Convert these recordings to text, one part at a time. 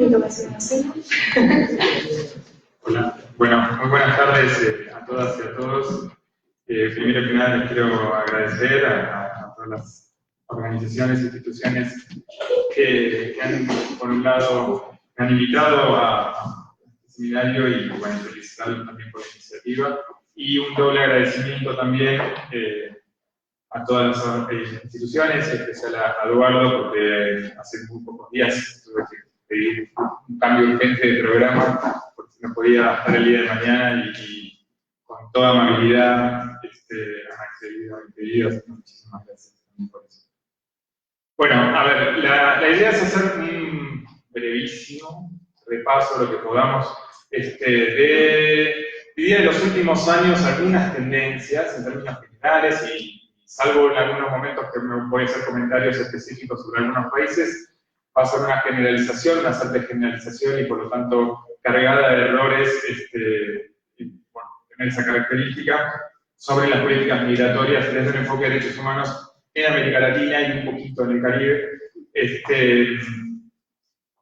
Hola, bueno, muy buenas tardes a todas y a todos. Primero que nada les quiero agradecer a todas las organizaciones e instituciones que han, por un lado, me han invitado a este seminario y, bueno, felicitarlos también por la iniciativa. Y un doble agradecimiento también a todas las instituciones, en especial a Eduardo, porque hace muy pocos días tuve que pedir un cambio urgente de programa, porque no podía estar el día de mañana y con toda amabilidad han accedido a mi pedido, así que muchísimas gracias también por eso. Bueno, a ver, la idea es hacer un brevísimo repaso, lo que podamos, de los últimos años, algunas tendencias en términos generales y salvo en algunos momentos que me voy a hacer comentarios específicos sobre algunos países, va a ser una generalización, una salta de generalización y por lo tanto cargada de errores, bueno, tener esa característica sobre las políticas migratorias desde un enfoque de derechos humanos en América Latina y un poquito en el Caribe,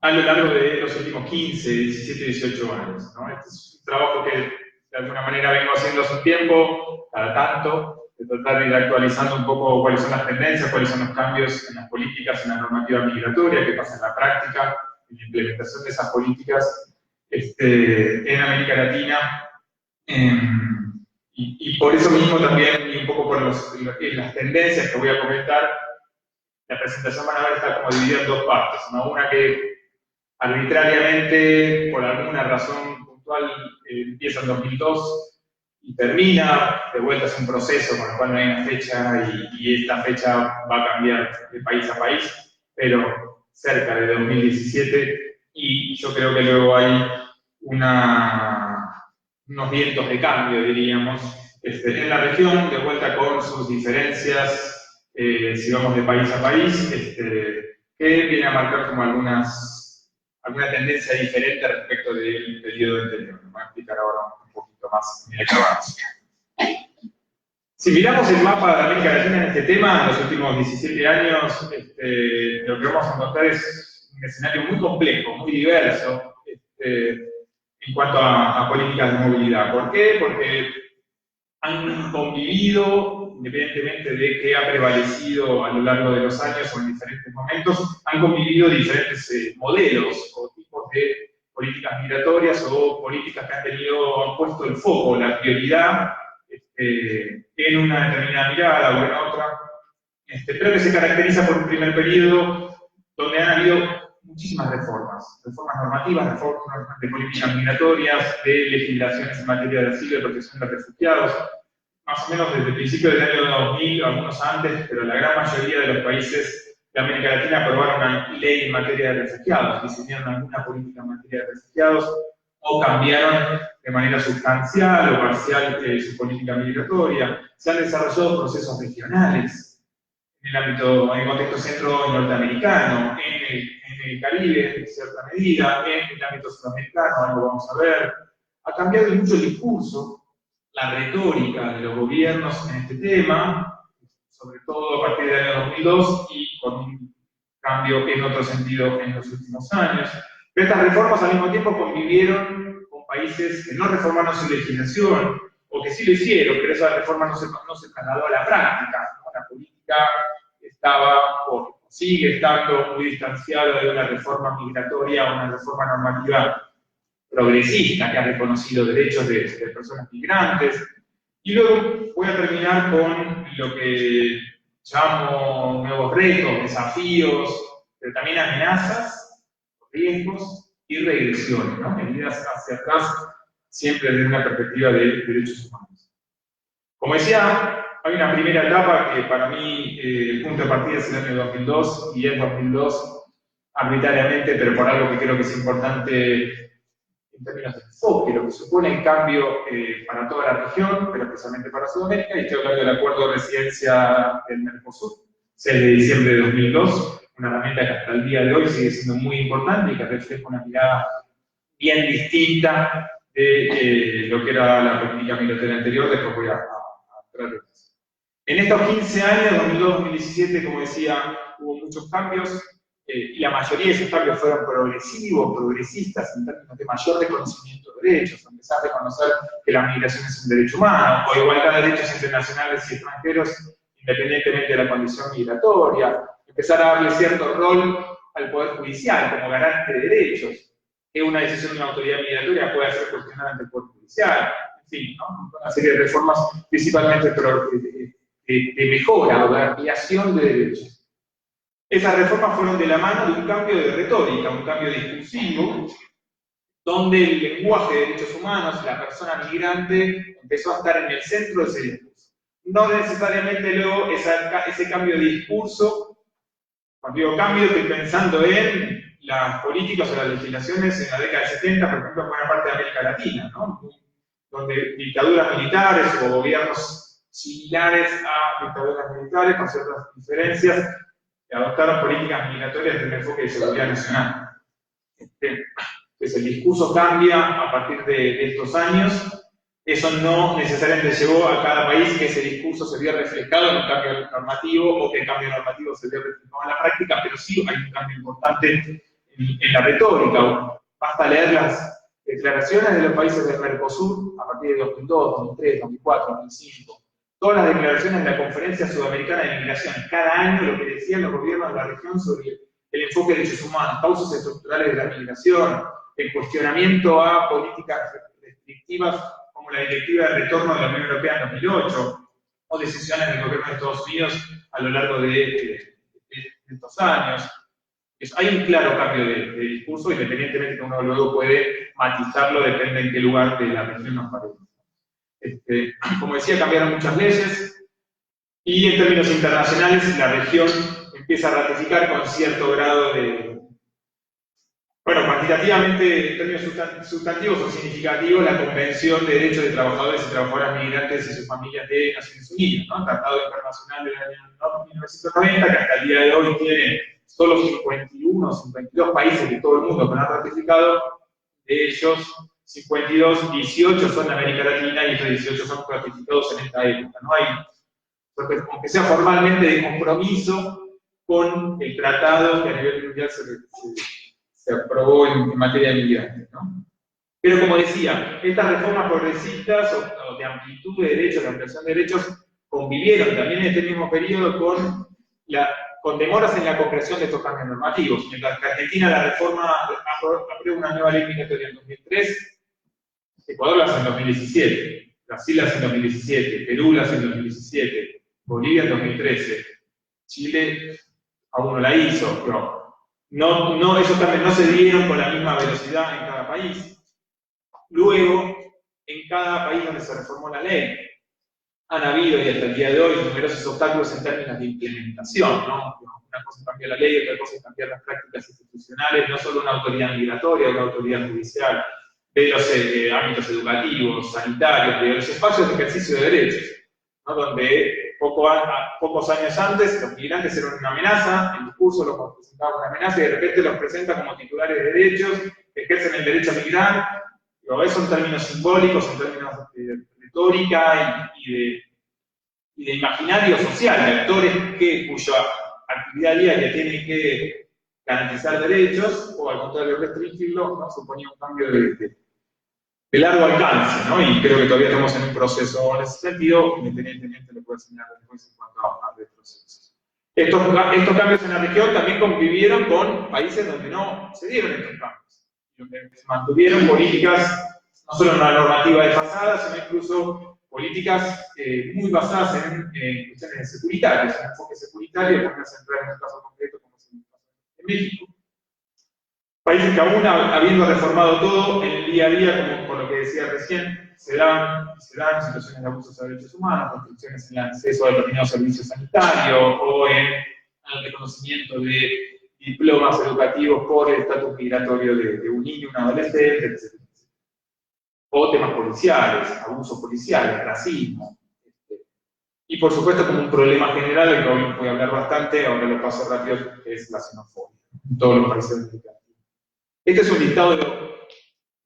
a lo largo de los últimos 15, 17, 18 años, ¿no? Este es un trabajo que de alguna manera vengo haciendo hace un tiempo, cada tanto, de tratar de ir actualizando un poco cuáles son las tendencias, cuáles son los cambios en las políticas, en la normativa migratoria, qué pasa en la práctica, en la implementación de esas políticas en América Latina. Y por eso mismo también, y un poco por las tendencias que voy a comentar, la presentación van a ver está como dividida en dos partes, ¿no? Una que arbitrariamente, por alguna razón puntual, empieza en 2002 y termina, de vuelta es un proceso con el cual no hay una fecha y esta fecha va a cambiar de país a país, pero cerca de 2017 y yo creo que luego hay unos vientos de cambio, diríamos, en la región, de vuelta con sus diferencias, si vamos de país a país, que viene a marcar como alguna tendencia diferente respecto del periodo anterior. Me voy a explicar ahora un poquito más en el avance. Si miramos el mapa de América Latina en este tema, en los últimos 17 años, lo que vamos a encontrar es un escenario muy complejo, muy diverso, en cuanto a políticas de movilidad. ¿Por qué? Porque han convivido, independientemente de qué ha prevalecido a lo largo de los años o en diferentes momentos, han convivido diferentes modelos o tipos de políticas migratorias o políticas que han puesto el foco, la prioridad en una determinada mirada o en otra, pero que se caracteriza por un primer periodo donde han habido muchísimas reformas normativas, reformas de políticas migratorias, de legislaciones en materia de asilo y protección de refugiados, más o menos desde el principio del año 2000, algunos antes, pero la gran mayoría de los países de América Latina aprobaron una ley en materia de refugiados, diseñaron alguna política en materia de refugiados, o cambiaron de manera sustancial o parcial su política migratoria. Se han desarrollado procesos regionales en el contexto centro norteamericano, en el Caribe, en cierta medida, en el ámbito sudamericano, algo vamos a ver. Ha cambiado mucho el discurso, la retórica de los gobiernos en este tema, sobre todo a partir del año 2002 y con un cambio en otro sentido en los últimos años. Pero estas reformas al mismo tiempo convivieron con países que no reformaron su legislación, o que sí lo hicieron, pero esa reforma no se trasladó a la práctica, ¿no? La política estaba o sigue estando muy distanciada de una reforma migratoria o una reforma normativa progresista que ha reconocido derechos de personas migrantes. Y luego voy a terminar con lo que llamo nuevos retos, desafíos, pero también amenazas, riesgos y regresiones, ¿no? Medidas hacia atrás, siempre desde una perspectiva de derechos humanos. Como decía, hay una primera etapa que para mí el punto de partida es el año 2002, y es 2002 arbitrariamente, pero por algo que creo que es importante en términos de enfoque, lo que supone el cambio para toda la región, pero especialmente para Sudamérica, y estoy hablando del acuerdo de residencia del Mercosur, 6 de diciembre de 2002, una herramienta que hasta el día de hoy sigue siendo muy importante y que refleja una mirada bien distinta de lo que era la política migratoria anterior, después voy a entrar en eso. En estos 15 años, 2002-2017, como decía, hubo muchos cambios, y la mayoría de esos cambios fueron progresivos, progresistas, en términos de mayor reconocimiento de derechos, empezar a reconocer que la migración es un derecho humano, o igualdad de derechos entre nacionales y extranjeros, independientemente de la condición migratoria, empezar a darle cierto rol al Poder Judicial como garante de derechos, que una decisión de una autoridad migratoria pueda ser cuestionada ante el Poder Judicial, en fin, ¿no? Una serie de reformas principalmente de mejora o de ampliación de derechos. Esas reformas fueron de la mano de un cambio de retórica, un cambio discursivo, donde el lenguaje de derechos humanos, la persona migrante, empezó a estar en el centro de ese discurso. No necesariamente luego ese cambio de discurso, cuando digo cambio, estoy pensando en las políticas o las legislaciones en la década de 70, por ejemplo, en buena parte de América Latina, ¿no? Donde dictaduras militares o gobiernos similares a dictaduras militares, con ciertas diferencias, adoptaron políticas migratorias desde el enfoque de seguridad nacional. Entonces el discurso cambia a partir de estos años. Eso no necesariamente llevó a cada país que ese discurso se vio reflejado en un cambio normativo o que el cambio normativo se vio reflejado en la práctica, pero sí hay un cambio importante en la retórica. Basta leer las declaraciones de los países del Mercosur a partir de 2002, 2003, 2004, 2005. Todas las declaraciones de la Conferencia Sudamericana de Migración, cada año lo que decían los gobiernos de la región sobre el enfoque de derechos humanos, causas estructurales de la migración, el cuestionamiento a políticas restrictivas como la Directiva de Retorno de la Unión Europea en 2008, o decisiones del gobierno de Estados Unidos a lo largo de estos años. Hay un claro cambio de discurso, independientemente de que uno luego puede matizarlo, depende en qué lugar de la región nos parezca. Como decía, cambiaron muchas leyes y en términos internacionales la región empieza a ratificar con cierto grado de... Bueno, cuantitativamente, en términos sustantivos o significativos, la Convención de Derechos de Trabajadores y Trabajadoras Migrantes y sus familias de Naciones Unidas, ¿no? Tratado Internacional del año 1990, que hasta el día de hoy tiene solo 51 o 52 países de todo el mundo que lo han ratificado. De ellos, 52, 18 son de América Latina y estos 18 son ratificados en esta época. No hay, aunque sea formalmente, de compromiso con el tratado que a nivel mundial se aprobó en materia de migrantes, ¿no? Pero como decía, estas reformas progresistas o de amplitud de derechos, de ampliación de derechos, convivieron también en este mismo periodo con demoras en la concreción de estos cambios normativos. Mientras que Argentina la reforma aprueba una nueva ley migratoria en 2003, Ecuador la hace en 2017, Brasil la hace en 2017, Perú la hace en 2017, Bolivia en 2013, Chile aún no la hizo, pero esos cambios no se dieron con la misma velocidad en cada país. Luego, en cada país donde se reformó la ley, han habido, y hasta el día de hoy, numerosos obstáculos en términos de implementación, ¿no? Una cosa es cambiar la ley, otra cosa es cambiar las prácticas institucionales, no solo una autoridad migratoria, una autoridad judicial, de los ámbitos educativos, sanitarios, de los espacios de ejercicio de derechos, ¿no? Donde pocos años antes los migrantes eran una amenaza, el discurso los presentaba como una amenaza y de repente los presenta como titulares de derechos, que ejercen el derecho a migrar. Eso en términos simbólicos, en términos de retórica y de imaginario social, de actores cuya actividad diaria tiene que garantizar derechos, o al contrario restringirlos, ¿no? Suponía un cambio de largo alcance, ¿no? Y creo que todavía estamos en un proceso en ese sentido, independientemente de lo que voy a señalar después en cuanto a retrocesos. Estos cambios en la región también convivieron con países donde no se dieron estos cambios, donde se mantuvieron políticas, no solo en la normativa desfasada, sino incluso políticas muy basadas en cuestiones securitarias, en enfoque securitario, por centrar en un caso concreto como es el caso de México. Países que aún habiendo reformado todo, en el día a día, como por lo que decía recién, se dan situaciones de abusos a derechos humanos, restricciones en el acceso a determinados servicios sanitarios o en el reconocimiento de diplomas educativos por el estatus migratorio de un niño, un adolescente, etc. O temas policiales, abusos policiales, racismo. Y por supuesto, como un problema general, del que hoy voy a hablar bastante, ahora lo paso rápido, es la xenofobia en todos los países mexicanos. Este es un listado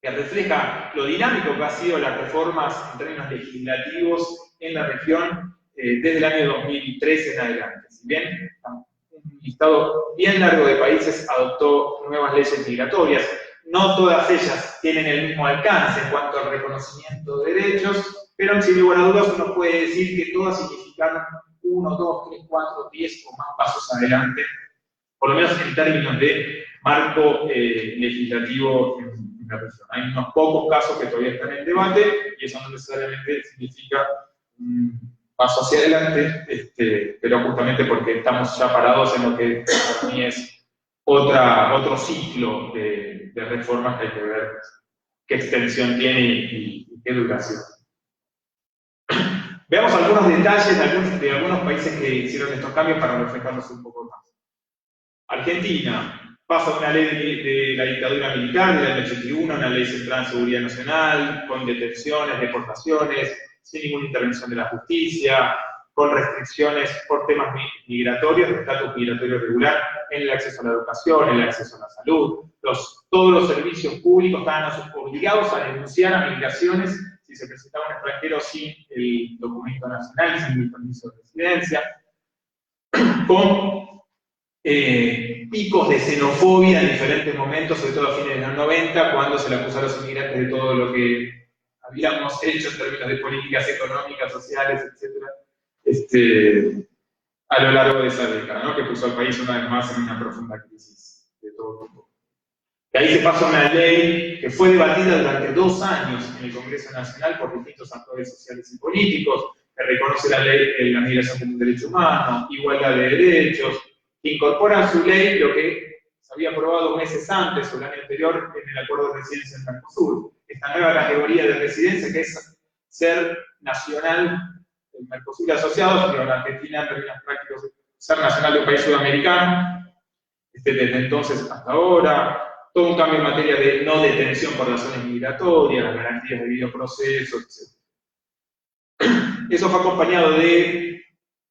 que refleja lo dinámico que han sido las reformas en términos legislativos en la región desde el año 2013 en adelante. Si bien un listado bien largo de países adoptó nuevas leyes migratorias. No todas ellas tienen el mismo alcance en cuanto al reconocimiento de derechos, pero sin lugar a dudas uno puede decir que todas significaron 1, 2, 3, 4, 10 o más pasos adelante, por lo menos en términos de marco legislativo en la región. Hay unos pocos casos que todavía están en debate y eso no necesariamente significa un paso hacia adelante, pero justamente porque estamos ya parados en lo que para mí es otro ciclo de reformas que hay que ver qué extensión tiene y qué duración. Veamos algunos detalles de algunos países que hicieron estos cambios para reflejarlos un poco más. Argentina pasa una ley de la dictadura militar del año 81, una ley centrada en seguridad nacional, con detenciones, deportaciones, sin ninguna intervención de la justicia, con restricciones por temas migratorios, de estatus migratorio regular, en el acceso a la educación, en el acceso a la salud. Todos los servicios públicos estaban obligados a denunciar a migraciones si se presentaba un extranjero sin el documento nacional, sin el permiso de residencia, con picos de xenofobia en diferentes momentos, sobre todo a fines de los 90, cuando se le acusó a los inmigrantes de todo lo que habíamos hecho en términos de políticas económicas, sociales, etc., a lo largo de esa década, ¿no? Que puso al país una vez más en una profunda crisis de todo tipo. De ahí se pasa una ley que fue debatida durante 2 años en el Congreso Nacional por distintos actores sociales y políticos, que reconoce la migración como un derecho humano, igualdad de derechos, que incorpora en su ley lo que se había aprobado meses antes o el año anterior en el Acuerdo de Residencia en Mercosur, esta nueva categoría de residencia que es ser nacional del Mercosur y asociados, pero en Argentina en términos prácticos ser nacional de un país sudamericano, desde entonces hasta ahora, todo un cambio en materia de no detención por razones migratorias, las garantías de debido proceso, etc. Eso fue acompañado de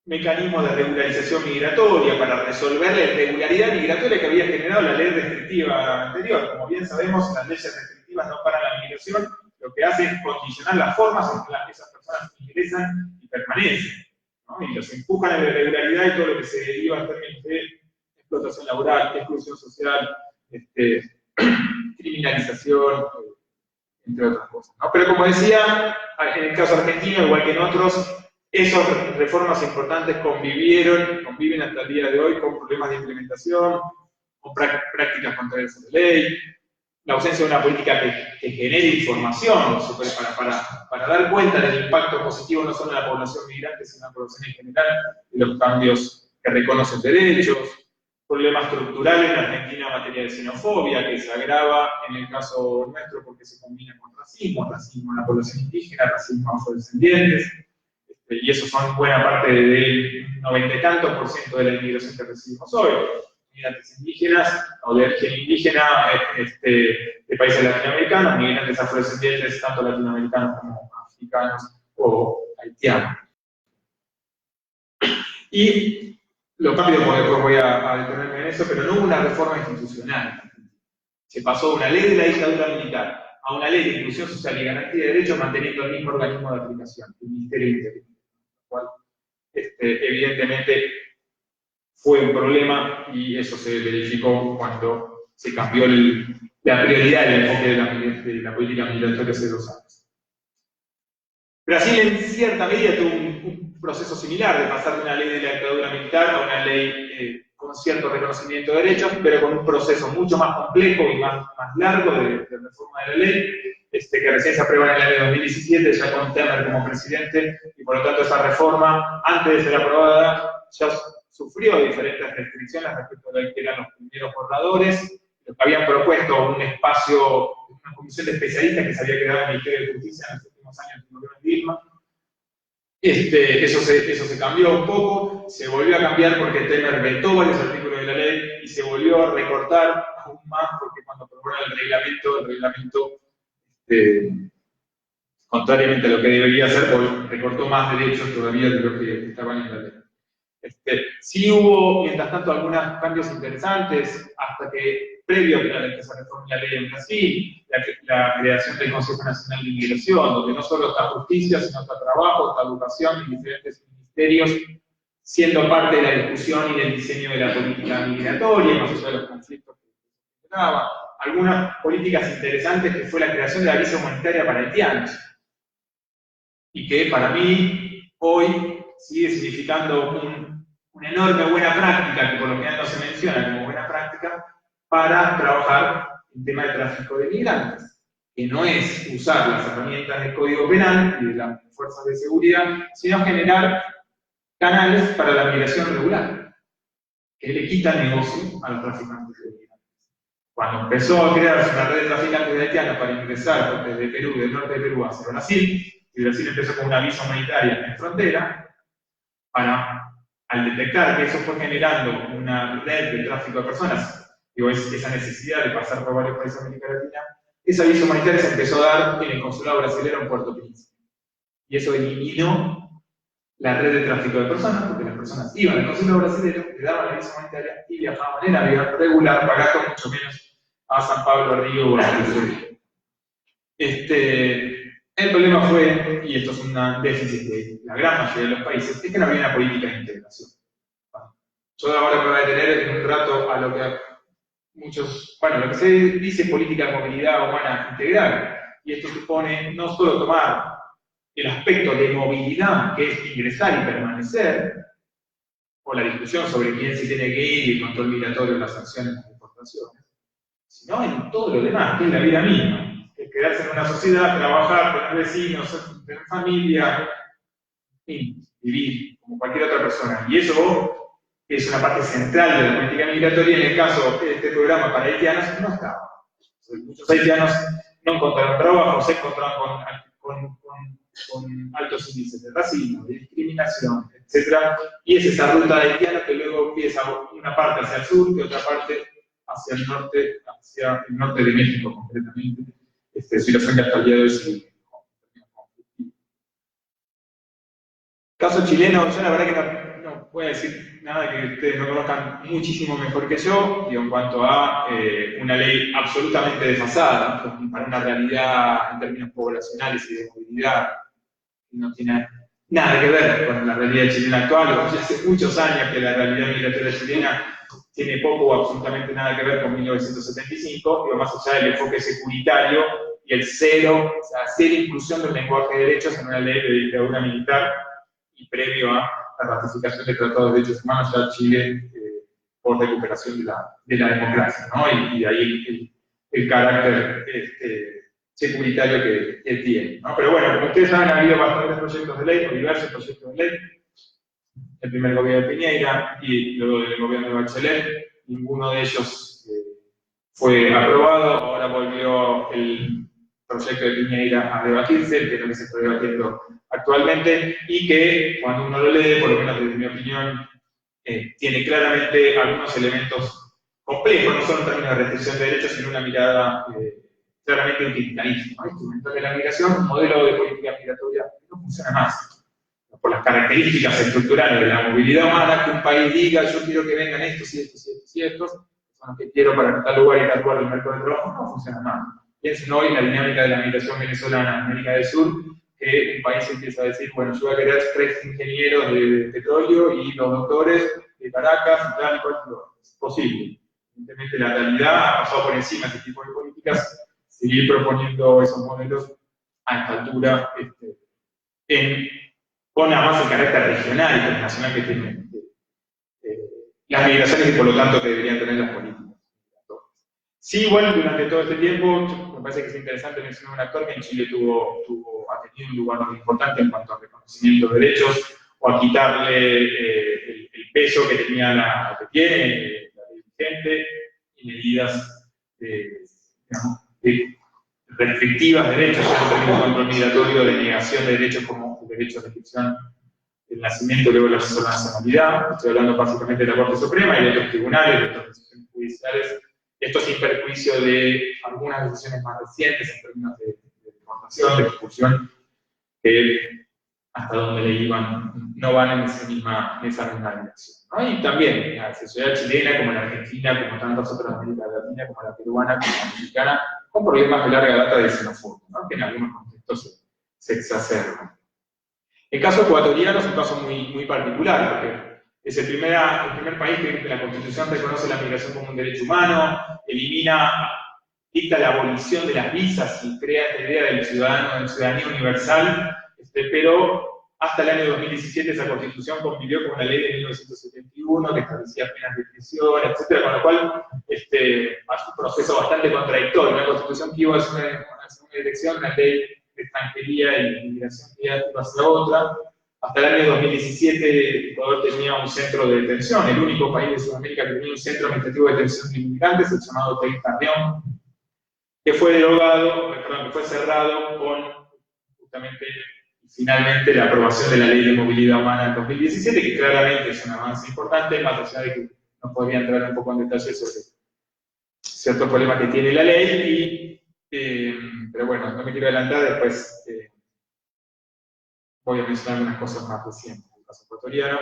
mecanismos de regularización migratoria para resolver la irregularidad migratoria que había generado la ley restrictiva anterior. Como bien sabemos, las leyes restrictivas no paran la migración, lo que hace es condicionar las formas en las que esas personas ingresan y permanecen, ¿no? Y los empujan a la irregularidad y todo lo que se deriva en términos de explotación laboral, exclusión social, criminalización, entre otras cosas, ¿no? Pero como decía, en el caso argentino, igual que en otros, esas reformas importantes conviven hasta el día de hoy con problemas de implementación, con prácticas contrarias a la ley, la ausencia de una política que genere información para dar cuenta del impacto positivo no solo en la población migrante, sino en la población en general, de los cambios que reconocen derechos, problema estructural en Argentina en materia de xenofobia, que se agrava en el caso nuestro porque se combina con racismo en la población indígena, racismo afrodescendientes, y eso son buena parte del 90 y tantos % de la inmigración que recibimos hoy. Migrantes indígenas, o de origen indígena, de países latinoamericanos, migrantes afrodescendientes, tanto latinoamericanos como africanos o haitianos. Y lo rápido, porque después voy a detenerme en eso, pero no hubo una reforma institucional. Se pasó de una ley de la dictadura militar a una ley de inclusión social y garantía de derechos manteniendo el mismo organismo de aplicación, el Ministerio del Interior. Lo cual, evidentemente, fue un problema y eso se verificó cuando se cambió la prioridad del enfoque de la política migratoria hace 2 años. Brasil en cierta medida tuvo un proceso similar de pasar de una ley de la dictadura militar a una ley con cierto reconocimiento de derechos, pero con un proceso mucho más complejo y más largo de reforma de la ley, que recién se aprueba en el año 2017, ya con Temer como presidente, y por lo tanto esa reforma, antes de ser aprobada, ya sufrió diferentes restricciones respecto a lo que eran los primeros borradores, los que habían propuesto un espacio, una comisión de especialistas que se había creado en el Ministerio de Justicia en los últimos años del gobierno de Dilma. Eso se cambió un poco, se volvió a cambiar porque Temer vetó varios artículos de la ley y se volvió a recortar aún más porque cuando aprobaron el reglamento, contrariamente a lo que debería hacer, recortó más derechos todavía de lo que estaban en la ley. Sí hubo, mientras tanto, algunos cambios interesantes, hasta que, previo a que se reforme la ley en Brasil, la creación del Consejo Nacional de Inmigración, donde no solo está justicia, sino está trabajo, está educación, y diferentes ministerios siendo parte de la discusión y del diseño de la política migratoria, más allá de los conflictos que mencionaba. Algunas políticas interesantes que fue la creación de la visa humanitaria para haitianos, y que para mí hoy sigue significando una enorme buena práctica, que por lo general no se menciona como buena práctica, para trabajar en tema de tráfico de migrantes, que no es usar las herramientas del Código Penal y de las fuerzas de seguridad, sino generar canales para la migración regular, que le quita negocio a los traficantes de migrantes. Cuando empezó a crearse una red de traficantes de haitianos para ingresar desde Perú, del norte de Perú hacia Brasil, y Brasil empezó con una visa humanitaria en frontera, al detectar que eso fue generando una red de tráfico de personas, digo, esa necesidad de pasar por varios países de América Latina, esa visa humanitaria se empezó a dar en el consulado brasileño en Puerto Príncipe. Y eso eliminó la red de tráfico de personas, porque las personas iban al consulado brasileño, le daban la visa humanitaria y viajaban en avión regular, pagando mucho menos a San Pablo, a Río o a Venezuela. El problema fue, y esto es un déficit de la gran mayoría de los países, es que no había una política de integración. Yo ahora me voy a detener en un rato a lo que lo que se dice política de movilidad humana integral, y esto supone no solo tomar el aspecto de movilidad, que es ingresar y permanecer, o la discusión sobre quién se tiene que ir y el control migratorio, las sanciones, las deportaciones, sino en todo lo demás, que es la vida misma. Es quedarse en una sociedad, trabajar, tener vecinos, tener familia, vivir como cualquier otra persona. Y eso es una parte central de la política migratoria. En el caso de este programa para haitianos, no estaba. Muchos haitianos no encontraron trabajo, se encontraron con altos índices de racismo, de discriminación, etc. Y es esa ruta de haitianos que luego empieza una parte hacia el sur y otra parte hacia el norte de México, concretamente. Situación que hasta el día de hoy sigue. Caso chileno, yo la verdad que no voy a decir nada que ustedes no conozcan muchísimo mejor que yo, digo, en cuanto a una ley absolutamente desfasada, para una realidad en términos poblacionales y de movilidad, no tiene nada que ver con la realidad chilena actual. Ya hace muchos años que la realidad migratoria chilena tiene poco o absolutamente nada que ver con 1975, digo, más allá del enfoque securitario y el cero inclusión del lenguaje de derechos en una ley de dictadura militar, y previo a la ratificación del Tratado de Derechos Humanos ya Chile por recuperación de la democracia, ¿no? Y de ahí el carácter securitario que tiene, ¿no? Pero bueno, como ustedes saben, ha habido bastantes proyectos de ley, o diversos proyectos de ley, el primer gobierno de Piñera y luego del gobierno de Bachelet, ninguno de ellos fue aprobado. Ahora volvió el proyecto de Piñera a debatirse, que es lo que se está debatiendo actualmente, y que cuando uno lo lee, por lo menos desde mi opinión, tiene claramente algunos elementos complejos, no solo en términos de restricción de derechos, sino una mirada claramente utilitarista, ¿no? Instrumental de la migración, un modelo de política migratoria que no funciona más, por las características estructurales de la movilidad humana, que un país diga, yo quiero que vengan estos y estos y estos y estos, son los que quiero para tal lugar y tal lugar del mercado de trabajo, no funciona más. Piensen hoy en la dinámica de la migración venezolana en América del Sur, que un país empieza a decir, bueno, yo voy a querer 3 ingenieros de petróleo y los doctores de Caracas y tal y cual, es posible. Evidentemente la realidad ha pasado por encima de este tipo de políticas, seguir proponiendo esos modelos a esta altura, con además el carácter regional y internacional que tienen las migraciones y por lo tanto que deberían tener las políticas. Sí, igual durante todo este tiempo, me parece que es interesante mencionar un actor que en Chile ha tenido un lugar muy importante en cuanto a reconocimiento de derechos o a quitarle el peso que tenía la ley vigente y medidas restrictivas de derechos, en términos de control migratorio, de negación de derechos como el derecho a restricción del nacimiento, luego el acceso a la nacionalidad. Estoy hablando básicamente de la Corte Suprema y de otros tribunales, de otras decisiones judiciales. Esto sin perjuicio de algunas decisiones más recientes en términos de deportación, de expulsión, que hasta donde le iban, no van en esa misma dirección, ¿no? Y también la sociedad chilena, como la argentina, como tantas otras de América Latina, como la peruana, como la mexicana, con problemas de larga data de xenofobia, ¿no? Que en algunos contextos se exacerban. El caso ecuatoriano es un caso muy particular, porque Es el primer país que la Constitución reconoce la migración como un derecho humano, dicta la abolición de las visas y crea esta idea del ciudadano, de ciudadanía universal, pero hasta el año 2017 esa Constitución convivió con una ley de 1971 que establecía penas de prisión, etc., con lo cual es un proceso bastante contradictorio. Una Constitución que iba hacia una dirección, una ley de extranjería y inmigración que iba hacia otra. Hasta el año 2017 Ecuador tenía un centro de detención, el único país de Sudamérica que tenía un centro administrativo de detención de inmigrantes, el llamado TEC Carrión, que fue que fue cerrado con justamente finalmente la aprobación de la Ley de Movilidad Humana en 2017, que claramente es un avance importante, más allá de que no podría entrar un poco en detalle sobre ciertos problemas que tiene la ley, pero bueno, no me quiero adelantar, después voy a mencionar algunas cosas más recientes del caso ecuatoriano.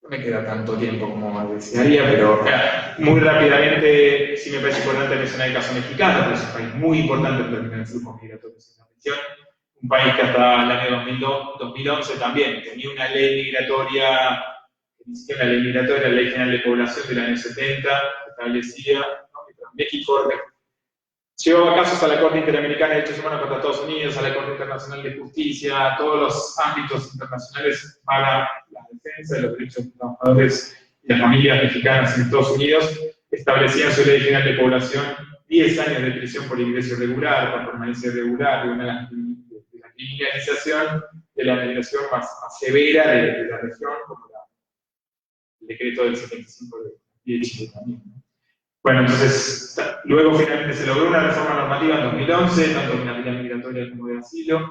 No me queda tanto tiempo como desearía, pero muy rápidamente sí me parece importante mencionar el caso mexicano, porque es un país muy importante en términos de flujos migratorios en la región. Un país que hasta el año 2011 también tenía una ley migratoria, ni siquiera una ley migratoria, la Ley General de Población del año 70, que establecía, ¿no? México llevaba casos a la Corte Interamericana de Derechos Humanos contra Estados Unidos, a la Corte Internacional de Justicia, a todos los ámbitos internacionales para la defensa de los derechos de los trabajadores y las familias mexicanas en Estados Unidos, establecían su Ley General de Población 10 años de prisión por ingreso irregular, por permanencia irregular, y una de la criminalización de la migración más severa de la región, como el decreto del 75 de Chile también, ¿no? Bueno, entonces, luego finalmente se logró una reforma normativa en 2011, tanto en materia migratoria como de asilo,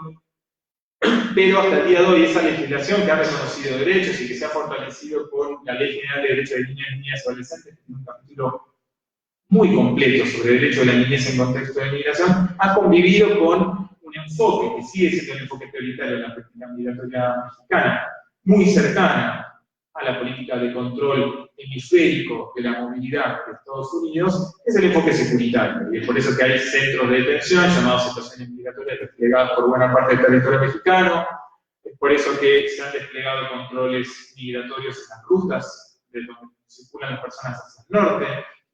pero hasta el día de hoy esa legislación que ha reconocido derechos y que se ha fortalecido con la Ley General de Derechos de Niñas, Niñas y Adolescentes, que tiene un capítulo muy completo sobre el derecho de la niñez en contexto de migración, ha convivido con un enfoque que sigue siendo el enfoque prioritario de la política migratoria mexicana, muy cercana a la política de control hemisférico de la movilidad de Estados Unidos, es el enfoque securitario. Y es por eso que hay centros de detención llamados situaciones migratorias desplegados por buena parte del territorio mexicano. Es por eso que se han desplegado controles migratorios en las rutas de donde circulan las personas hacia el norte,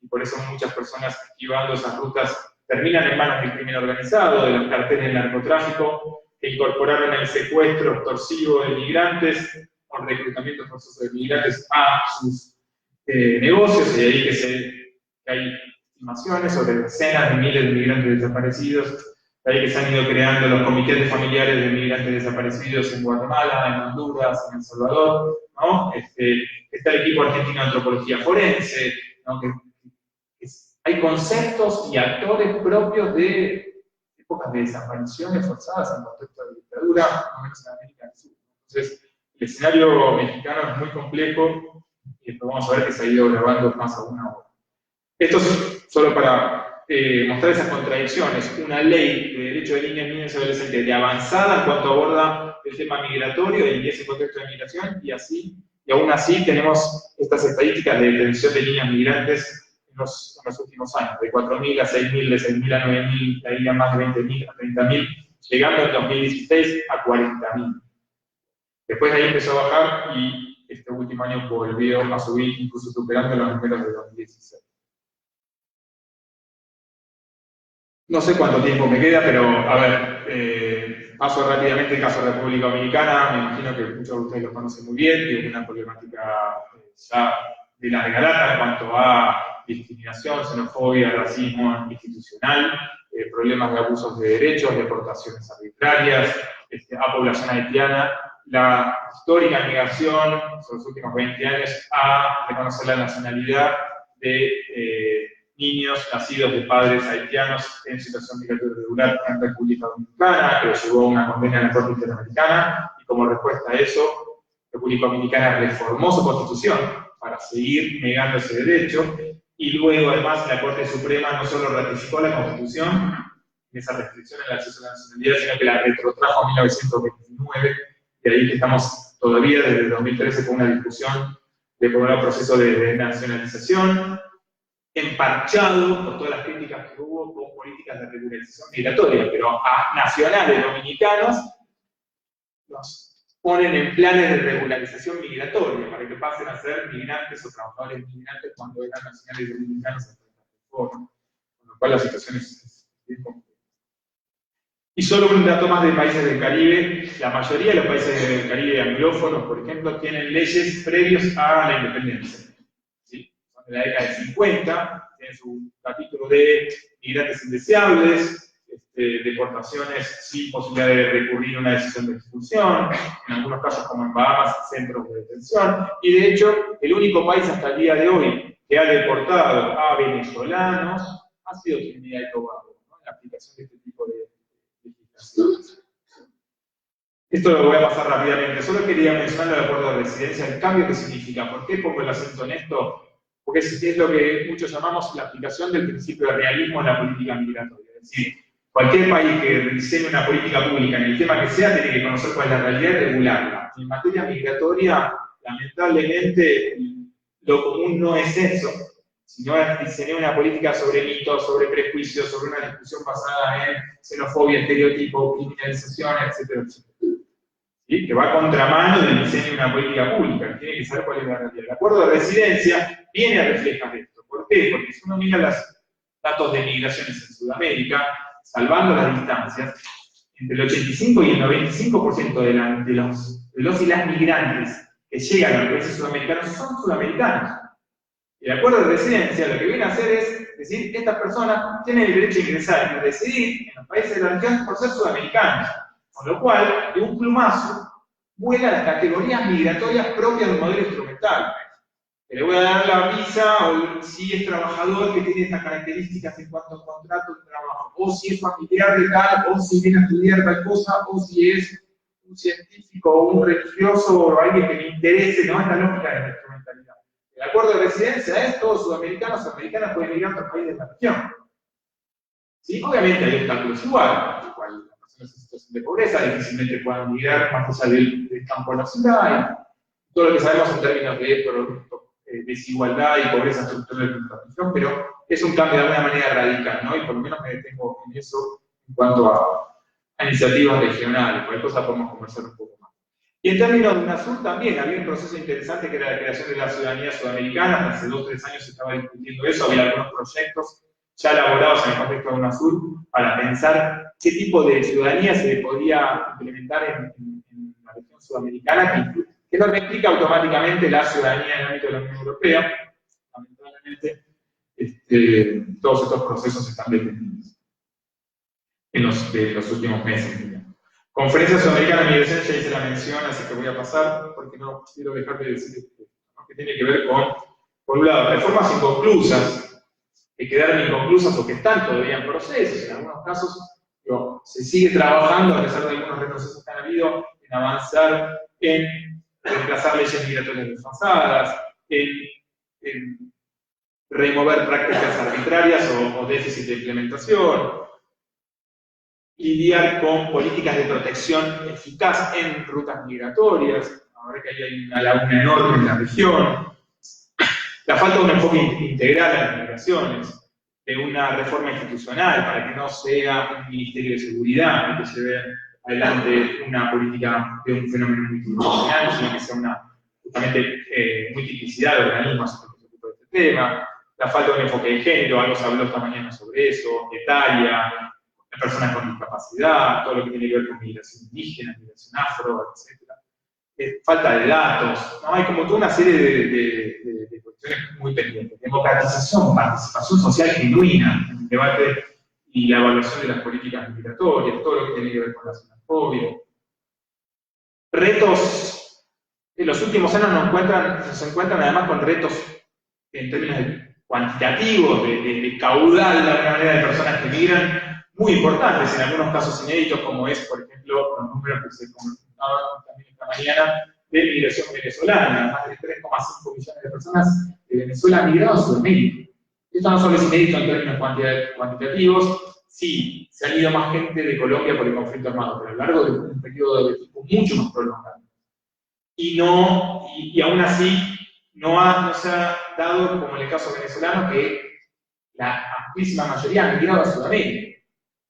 y por eso muchas personas esquivando esas rutas terminan en manos del crimen organizado, de los carteles del narcotráfico, que incorporaron el secuestro extorsivo de migrantes o reclutamiento forzoso de migrantes a sus negocios, y de ahí que hay estimaciones sobre decenas de miles de migrantes desaparecidos, de ahí que se han ido creando los comités de familiares de migrantes desaparecidos en Guatemala, en Honduras, en El Salvador, ¿no? Está el equipo argentino de antropología forense, ¿no? Hay conceptos y actores propios de épocas de desapariciones forzadas en contexto de dictadura, no menos en América del Sur. Entonces, el escenario mexicano es muy complejo y esto vamos a ver que se ha ido grabando más aún ahora. Esto es solo para mostrar esas contradicciones. Una ley de derecho de niñas, niños y adolescentes de avanzada en cuanto aborda el tema migratorio y ese contexto de migración, y aún así tenemos estas estadísticas de detención de niñas migrantes en los últimos años, de 4.000 a 6.000, de 6.000 a 9.000, de ahí a más de 20.000 a 30.000, llegando en 2016 a 40.000. Después de ahí empezó a bajar y este último año volvió a subir, incluso superando los números de 2016. No sé cuánto tiempo me queda, pero a ver, paso rápidamente el caso de República Dominicana. Me imagino que muchos de ustedes lo conocen muy bien, tiene una problemática ya de la regalata en cuanto a discriminación, xenofobia, racismo institucional, problemas de abusos de derechos, deportaciones arbitrarias, a población haitiana. La histórica negación sobre los últimos 20 años a reconocer la nacionalidad de niños nacidos de padres haitianos en situación migratoria irregular en República Dominicana, que lo llevó a una condena en la Corte Interamericana, y como respuesta a eso, República Dominicana reformó su constitución para seguir negando ese derecho, y luego además la Corte Suprema no solo ratificó la constitución, esa restricción al acceso a la nacionalidad, sino que la retrotrajo a 1929, de ahí que estamos todavía desde el 2013 con una discusión de por un proceso de nacionalización, emparchado por todas las críticas que hubo con políticas de regularización migratoria, pero a nacionales dominicanos ponen en planes de regularización migratoria para que pasen a ser migrantes o trabajadores migrantes cuando eran nacionales dominicanos hasta esta reforma. Con lo cual la situación es bien compleja. Y solo un dato más de países del Caribe. La mayoría de los países del Caribe anglófonos, por ejemplo, tienen leyes previos a la independencia. ¿Sí? Son de la década del 50, tienen su capítulo de migrantes indeseables, deportaciones sin posibilidad de recurrir a una decisión de expulsión, en algunos casos como en Bahamas, centros de detención, y de hecho, el único país hasta el día de hoy que ha deportado a venezolanos ha sido Trinidad y Tobago, ¿no? En la aplicación de este tipo de legislaciones. Esto lo voy a pasar rápidamente, solo quería mencionar el acuerdo de residencia, el cambio que significa. ¿Por qué pongo el acento en esto? Porque es lo que muchos llamamos la aplicación del principio de realismo en la política migratoria. Es decir, cualquier país que diseñe una política pública en el tema que sea tiene que conocer cuál es la realidad y regularla. En materia migratoria, lamentablemente, lo común no es eso, sino es diseñar una política sobre mitos, sobre prejuicios, sobre una discusión basada en xenofobia, estereotipo, criminalización, etcétera, etcétera. ¿Sí? Que va a contramano del diseño de una política pública, que tiene que saber cuál es la realidad. El acuerdo de residencia viene a reflejar esto. ¿Por qué? Porque si uno mira los datos de migraciones en Sudamérica, salvando las distancias, entre el 85 y el 95% de los y las migrantes que llegan a los países sudamericanos son sudamericanos. El acuerdo de residencia lo que viene a hacer es decir que estas personas tienen el derecho a ingresar y a residir en los países de la región por ser sudamericanos. Con lo cual, de un plumazo, vuelan las categorías migratorias propias del modelo instrumental. Que le voy a dar la visa, o si es trabajador que tiene estas características en cuanto a contrato de trabajo, o si es familiar de tal, o si viene a estudiar tal cosa, o si es un científico o un religioso o alguien que le interese, ¿no? Esta lógica de la instrumentalidad. El acuerdo de residencia es todos sudamericanos o americanos pueden migrar a otros países de la región. ¿Sí? Obviamente hay obstáculos igual las personas en situación de pobreza difícilmente puedan migrar más allá del campo a la ciudad, y todo lo que sabemos en términos de desigualdad y pobreza estructural de nuestra región, pero es un cambio de alguna manera radical, ¿no? Y por lo menos me detengo en eso en cuanto a iniciativas regionales, cualquier cosa podemos conversar un poco más. Y en términos de UNASUR también había un proceso interesante que era la creación de la ciudadanía sudamericana. Hace 2 o 3 años se estaba discutiendo eso, había algunos proyectos ya elaborados en el contexto de UNASUR para pensar qué tipo de ciudadanía se podía implementar en la región sudamericana, que no implica automáticamente la ciudadanía en el ámbito de la Unión Europea. Lamentablemente, todos estos procesos están detenidos en los últimos meses. Conferencia Sudamericana de Migración, ya hice la mención, así que voy a pasar, porque no quiero dejar de decir esto, ¿no? Que tiene que ver con, por un lado, reformas inconclusas, que quedaron inconclusas o que están todavía en proceso. En algunos casos se sigue trabajando, a pesar de algunos retrocesos que han habido, en avanzar en reemplazar leyes migratorias desfasadas, en remover prácticas arbitrarias o déficit de implementación, lidiar con políticas de protección eficaz en rutas migratorias, ahora que hay una laguna enorme en la región, la falta de un enfoque integral a las migraciones, de una reforma institucional para que no sea un ministerio de seguridad el que lleve adelante una política de un fenómeno multidimensional, sino que sea una justamente multiplicidad de organismos que se ocupan de este tema, la falta de un enfoque de género, algo se habló esta mañana sobre eso, Italia, las personas con discapacidad, todo lo que tiene que ver con migración indígena, migración afro, etc. Falta de datos, ¿no? Hay como toda una serie de cuestiones muy pendientes. Democratización, participación social genuina en el debate y la evaluación de las políticas migratorias, todo lo que tiene que ver con la xenofobia. Retos, en los últimos años se encuentran además con retos en términos cuantitativos, de caudal de alguna manera de personas que migran, muy importantes, en algunos casos inéditos, como es, por ejemplo, los números que se comentaban también esta mañana de migración venezolana. Más de 3,5 millones de personas de Venezuela han migrado a Sudamérica. Esto no solo es inédito en términos cuantitativos, sí, se han ido más gente de Colombia por el conflicto armado, pero a lo largo de un periodo de tiempo mucho más prolongado. Y aún así, no se ha dado, como en el caso venezolano, que la amplísima mayoría han migrado a Sudamérica,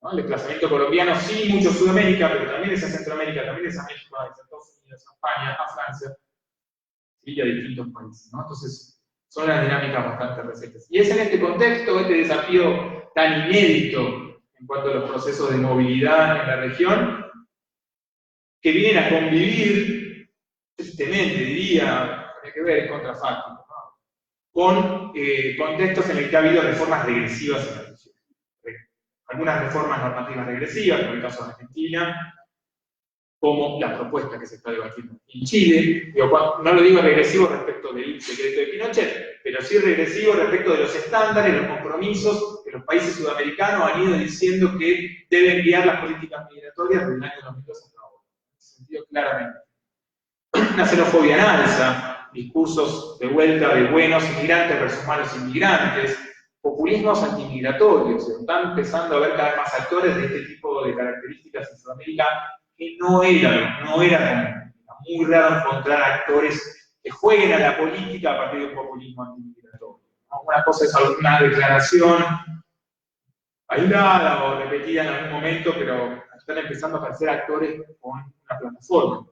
¿no? El desplazamiento colombiano, sí, mucho Sudamérica, pero también es a Centroamérica, también es a México, a Estados Unidos, a España, a Francia, y a distintos países, ¿no? Entonces, son las dinámicas bastante recientes. Y es en este contexto, este desafío tan inédito en cuanto a los procesos de movilidad en la región, que vienen a convivir, tristemente diría, tiene que ver, contrafáctico, ¿no? Con contextos en el que ha habido reformas regresivas en la región. Algunas reformas normativas regresivas, como el caso de Argentina, como la propuesta que se está debatiendo en Chile. No lo digo regresivo respecto del decreto de Pinochet, pero sí regresivo respecto de los estándares, los compromisos que los países sudamericanos han ido diciendo que deben guiar las políticas migratorias desde el año 2002 hasta ahora. En ese sentido, claramente. Una xenofobia en alza, discursos de vuelta de buenos inmigrantes versus malos inmigrantes, populismos antimigratorios. Se están empezando a ver cada vez más actores de este tipo de características en Sudamérica, que no era común. Muy raro encontrar actores que jueguen a la política a partir de un populismo antimigratorio. Una cosa es alguna declaración aislada o repetida en algún momento, pero están empezando a aparecer actores con una plataforma.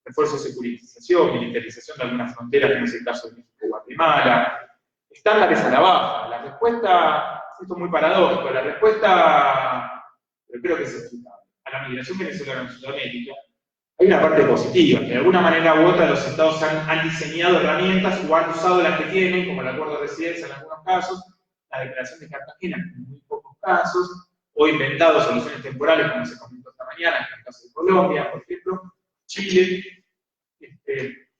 Refuerzo de securitización, militarización de algunas fronteras, como es el caso de México y Guatemala. Estándares a la baja. La respuesta, esto es muy paradójico, la respuesta, pero creo que es explicable, a la migración venezolana en Sudamérica, hay una parte positiva, que de alguna manera u otra los estados han diseñado herramientas o han usado las que tienen, como el acuerdo de residencia en algunos casos, la declaración de Cartagena en muy pocos casos, o inventado soluciones temporales, como se comentó esta mañana, en el caso de Colombia, por ejemplo, Chile,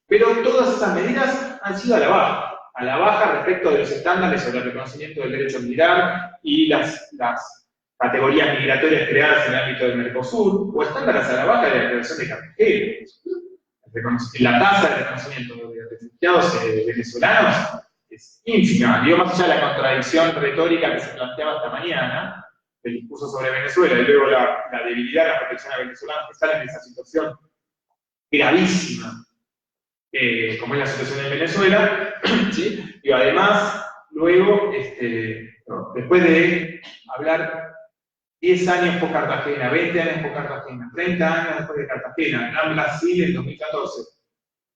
pero todas esas medidas han sido a la baja respecto de los estándares sobre el reconocimiento del derecho a migrar y las categorías migratorias creadas en el ámbito del Mercosur, o estándares a la baja de la declaración de Cartagena. La tasa de reconocimiento de refugiados venezolanos es ínfima. Digo, más allá de la contradicción retórica que se planteaba esta mañana, del discurso sobre Venezuela, y luego la debilidad de la protección a venezolanos que salen de esa situación gravísima, como es la situación en Venezuela, ¿sí? Y además, luego, después de hablar 10 años por Cartagena, 20 años por Cartagena, 30 años después de Cartagena, Gran Brasil en 2014,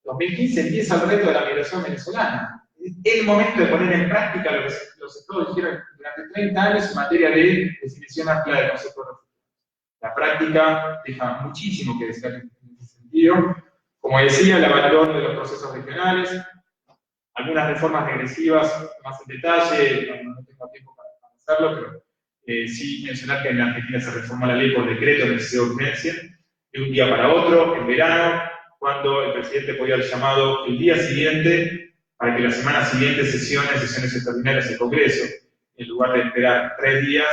2015 empieza el reto de la migración venezolana. Es el momento de poner en práctica lo que los estados dijeron durante 30 años en materia de definición amplia de conceptos de refugiados. La práctica deja muchísimo que desear en ese sentido. Como decía, el abandono de los procesos regionales, algunas reformas regresivas más en detalle, no tengo tiempo para hacerlo, pero sí mencionar que en Argentina se reformó la ley por decreto de necesidad de urgencia, de un día para otro, en verano, cuando el presidente podía haber llamado el día siguiente para que la semana siguiente sesiones extraordinarias del Congreso, en lugar de esperar 3 días,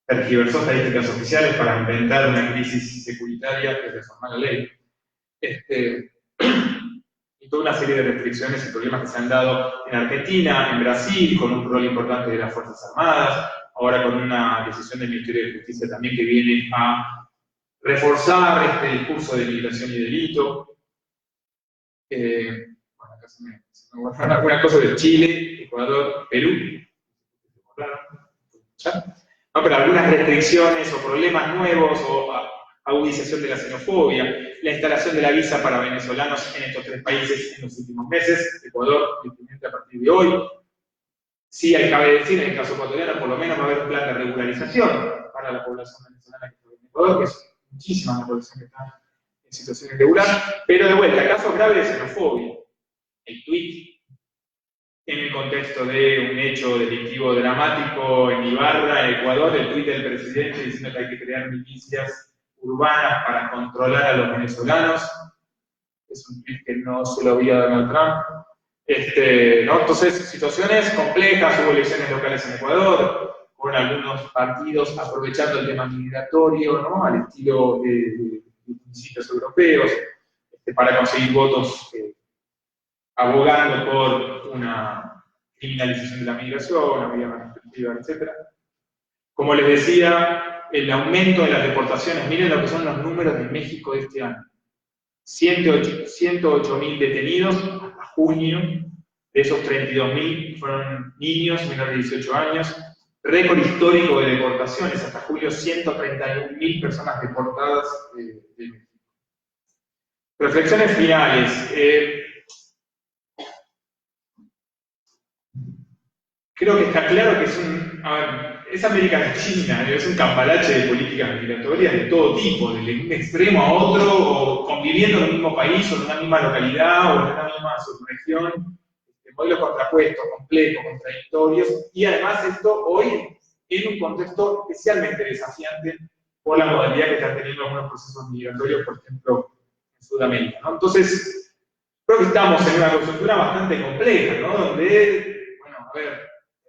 tergiversó estadísticas oficiales para inventar una crisis securitaria que reformó la ley. Y toda una serie de restricciones y problemas que se han dado en Argentina, en Brasil, con un rol importante de las Fuerzas Armadas, ahora con una decisión del Ministerio de Justicia también que viene a reforzar este discurso de migración y delito. Bueno, acá se me guardaron algunas cosas de Chile, Ecuador, Perú. No, pero algunas restricciones o problemas nuevos o agudización de la xenofobia, la instalación de la visa para venezolanos en estos 3 países en los últimos meses, Ecuador implementa a partir de hoy. Sí, cabe decir, en el caso ecuatoriano, por lo menos va a haber un plan de regularización para la población venezolana que está en Ecuador, que es muchísima la población que está en situación irregular, pero de vuelta, casos graves de xenofobia. El tuit, en el contexto de un hecho delictivo dramático en Ibarra, en Ecuador, el tuit del presidente diciendo que hay que crear milicias urbanas para controlar a los venezolanos, es un tuit que no se lo había Donald Trump. ¿No? Entonces, situaciones complejas, hubo elecciones locales en Ecuador, con algunos partidos aprovechando el tema migratorio, ¿no? Al estilo de municipios europeos, para conseguir votos, abogando por una criminalización de la migración, una medida más restrictiva, etc. Como les decía, el aumento de las deportaciones, miren lo que son los números de México de este año. 108.000 detenidos hasta junio, de esos 32.000 fueron niños menores de 18 años, récord histórico de deportaciones, hasta julio 131.000 personas deportadas de México. Reflexiones finales. Creo que está claro que es América Latina, es un cambalache de políticas migratorias de todo tipo, de un extremo a otro, o conviviendo en un mismo país, o en una misma localidad, o en una misma subregión, modelos contrapuestos, complejos, contradictorios, y además esto hoy en un contexto especialmente desafiante por la modalidad que están teniendo algunos procesos migratorios, por ejemplo, en Sudamérica, ¿no? Entonces, creo que estamos en una coyuntura bastante compleja, ¿no? Donde, bueno, a ver,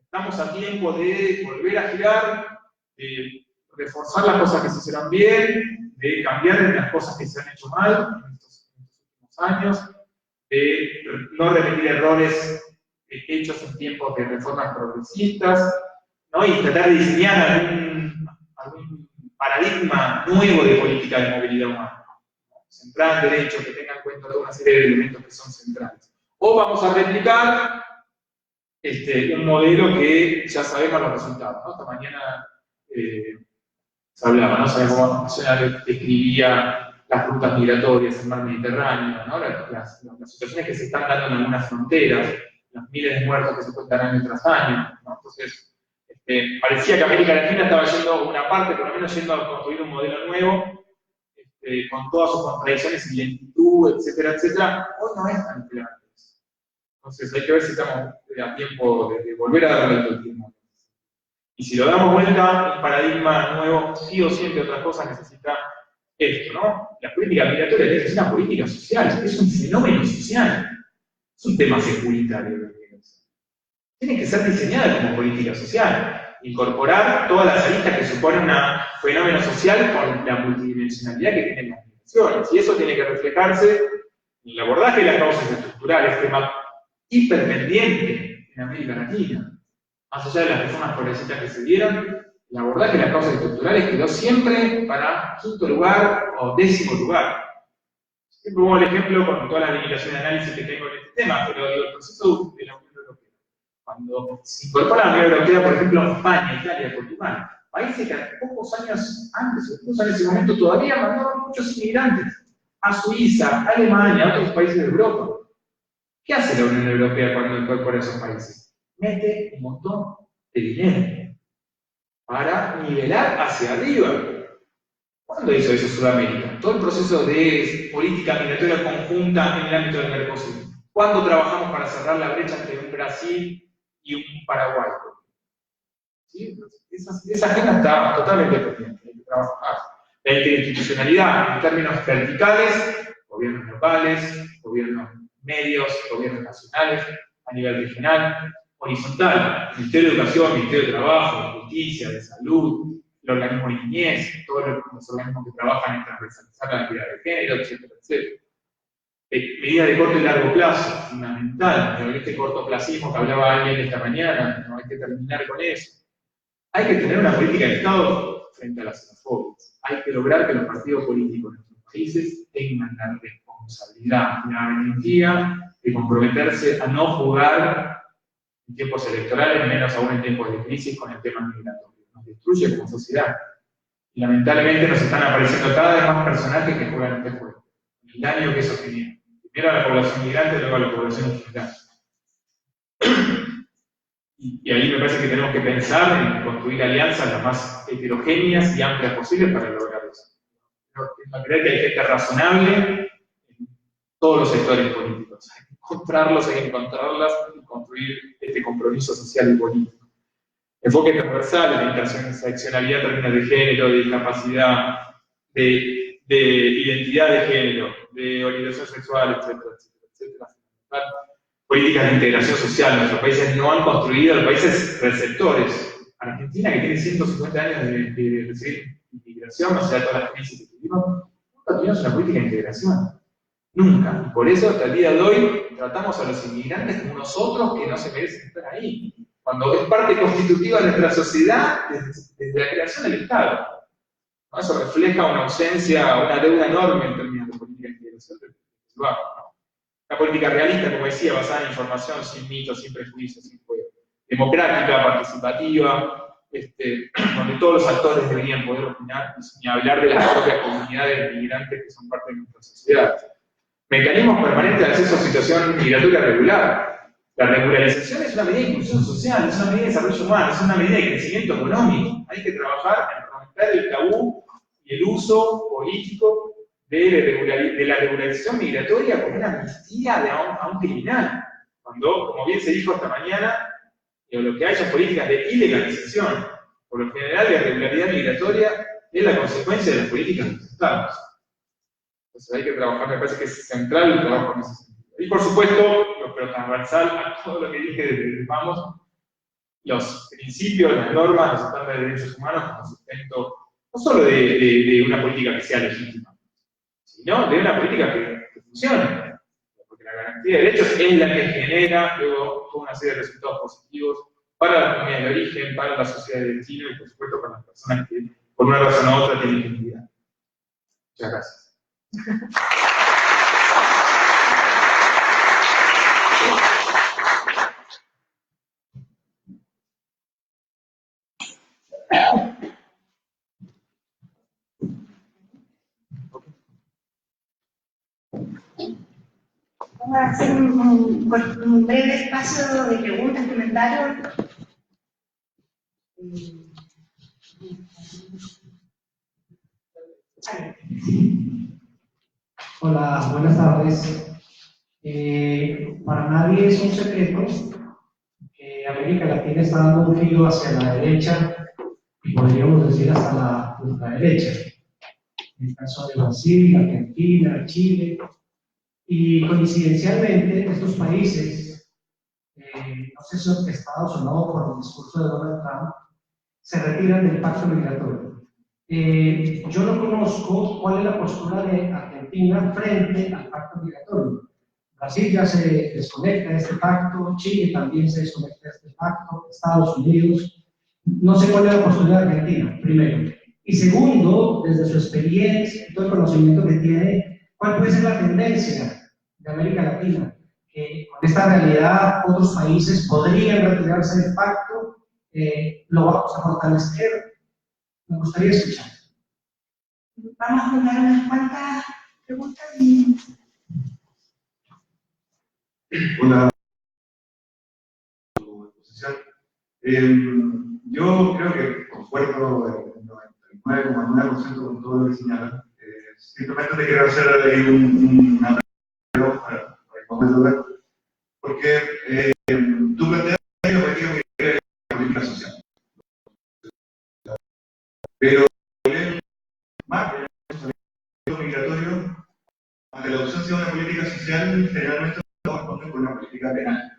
estamos a tiempo de volver a girar, de reforzar las cosas que se hicieron bien, de cambiar las cosas que se han hecho mal en estos últimos años, de no repetir errores hechos en tiempos de reformas progresistas, ¿no? Y tratar de diseñar algún paradigma nuevo de política de movilidad humana, ¿no? Centrada en derechos, que tenga en cuenta toda una serie de elementos que son centrales. O vamos a replicar un modelo que ya sabemos los resultados, ¿no? Esta mañana se hablaba, ¿no? Sabemos cómo Nacional describía las rutas migratorias en el mar Mediterráneo, ¿no? Las situaciones que se están dando en algunas fronteras, los miles de muertos que se cuentan año tras año, ¿no? Entonces, parecía que América Latina estaba yendo una parte, por lo menos yendo a construir un modelo nuevo, con todas sus contradicciones y lentitud, etcétera, etcétera. Hoy no es tan claro. Entonces hay que ver si estamos a tiempo de volver a darle el tiempo. Y si lo damos vuelta, un paradigma nuevo, sí o sí, entre otras cosas, necesita esto, ¿no? La política migratoria es una política social, es un fenómeno social, es un tema securitario. Tiene que ser diseñada como política social, incorporar todas las aristas que supone un fenómeno social con la multidimensionalidad que tienen las migraciones. Y eso tiene que reflejarse en el abordaje de las causas estructurales, tema hiperpendiente en América Latina. Más allá de las reformas progresistas que se dieron, el abordaje de las causas estructurales quedó siempre para quinto lugar o décimo lugar. Siempre pongo el ejemplo con todas las limitaciones de análisis que tengo en este tema, pero el proceso de la Unión Europea. Cuando se incorpora a la Unión Europea, por ejemplo, España, Italia, Portugal, países que pocos años antes, incluso en ese momento, todavía mandaban muchos inmigrantes a Suiza, a Alemania, a otros países de Europa. ¿Qué hace la Unión Europea cuando incorpora a esos países? Mete un montón de dinero para nivelar hacia arriba. ¿Cuándo hizo eso Sudamérica? Todo el proceso de política migratoria conjunta en el ámbito del Mercosur. ¿Cuándo trabajamos para cerrar la brecha entre un Brasil y un Paraguay? ¿Sí? Esa agenda está totalmente pendiente, hay que trabajar. La interinstitucionalidad en términos verticales, gobiernos locales, gobiernos medios, gobiernos nacionales, a nivel regional, horizontal, Ministerio de Educación, Ministerio de Trabajo, de Justicia, de Salud, el organismo de niñez, todos los organismos que trabajan en transversalizar la actividad de género, etcétera, etcétera. Medidas de corto y largo plazo, fundamental, este cortoplacismo que hablaba alguien esta mañana, no hay que terminar con eso. Hay que tener una política de Estado frente a las xenofobias. Hay que lograr que los partidos políticos de nuestros países tengan la responsabilidad y la valentía de comprometerse a no jugar en tiempos electorales, menos aún en tiempos de crisis, con el tema migratorio. Nos destruye como sociedad. Y lamentablemente nos están apareciendo cada vez más personajes que juegan este juego. El daño que eso genera. Primero a la población migrante, luego a la población en general. Y ahí me parece que tenemos que pensar en construir alianzas las más heterogéneas y amplias posibles para lograr eso. Me parece que hay gente razonable en todos los sectores políticos. Hay que encontrarlos, hay que encontrarlas y construir este compromiso social y político. Enfoque transversal en la interseccionalidad en términos de género, de discapacidad, de identidad de género, de orientación sexual, etcétera, etcétera, etcétera. Políticas de integración social. Nuestros países no han construido, los países receptores. Argentina, que tiene 150 años de recibir inmigración, más allá de todas las crisis que tuvimos, nunca tuvimos una política de integración. Nunca. Y por eso, hasta el día de hoy, tratamos a los inmigrantes como nosotros que no se merecen estar ahí. Cuando es parte constitutiva de nuestra sociedad desde la creación del Estado. ¿No? Eso refleja una ausencia, una deuda enorme en términos de política de integración del ciudadano. Una política realista, como decía, basada en información, sin mitos, sin prejuicios, sin juego. Democrática, participativa, donde todos los actores deberían poder opinar, ni hablar de las propias comunidades migrantes que son parte de nuestra sociedad. Mecanismos permanentes de acceso a situación migratoria regular. La regularización es una medida de inclusión social, es una medida de desarrollo humano, es una medida de crecimiento económico. Hay que trabajar en romper el tabú y el uso político de la regularización migratoria como una amnistía a un criminal. Cuando, como bien se dijo esta mañana, lo que hay son políticas de ilegalización. Por lo general, la irregularidad migratoria es la consecuencia de las políticas de los Estados. Entonces hay que trabajar, me parece que es central el trabajo en ese sentido. Y por supuesto, pero transversal a todo lo que dije desde Vamos, los principios, las normas, los estándares de derechos humanos como sustento, no solo de una política que sea legítima, sino de una política que funcione. Porque la garantía de derechos es la que genera luego toda una serie de resultados positivos para la comunidad de origen, para la sociedad de destino y por supuesto para las personas que por una razón u otra tienen identidad. Muchas gracias. Vamos a hacer un breve espacio de preguntas y comentarios. Hola, buenas tardes. Para nadie es un secreto que América Latina está dando un giro hacia la derecha y podríamos decir hasta la ultraderecha. En el caso de Brasil, Argentina, Chile. Y coincidencialmente, estos países, no sé si son orquestados o no por el discurso de Donald Trump, se retiran del pacto migratorio. Yo no conozco cuál es la postura de Argentina frente al pacto migratorio. Brasil ya se desconecta de este pacto, Chile también se desconecta de este pacto, Estados Unidos. No sé cuál es la postura de Argentina, primero. Y segundo, desde su experiencia y todo el conocimiento que tiene, ¿cuál puede ser la tendencia de América Latina? Que con esta realidad otros países podrían retirarse del pacto, lo vamos a fortalecer. Me gustaría escuchar. Vamos a tomar unas cuantas preguntas y... Una exposición. Yo creo que concuerdo el 99,9% con todo lo que señalan. Simplemente te quiero hacer ahí una pregunta para responder, porque tú planteas el objetivo que es la política social. Pero más que el migratorio, ante la ausencia de una política social, generalmente estamos con una política penal.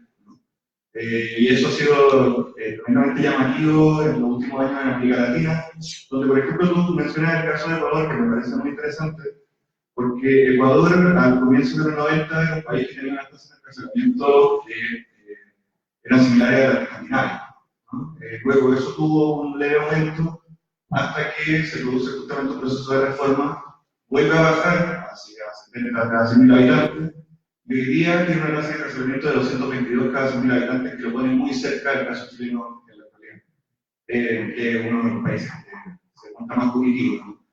Y eso ha sido tremendamente llamativo en los últimos años en América Latina, donde, por ejemplo, tú mencionas el caso de Ecuador, que me parece muy interesante, porque Ecuador, al comienzo de los 90, era un país que tenía unas tasas de encarcelamiento que eran similares a las de Escandinavia, ¿no? Luego eso tuvo un leve aumento hasta que se produce justamente un proceso de reforma, vuelve a bajar hacia 70 cada 100.000 habitantes, y hoy día tiene una tasa de encarcelamiento de 222 cada 100.000 habitantes, que lo pone muy cerca del caso chileno en la actualidad, que es uno de los países que se cuenta más punitivo, ¿no?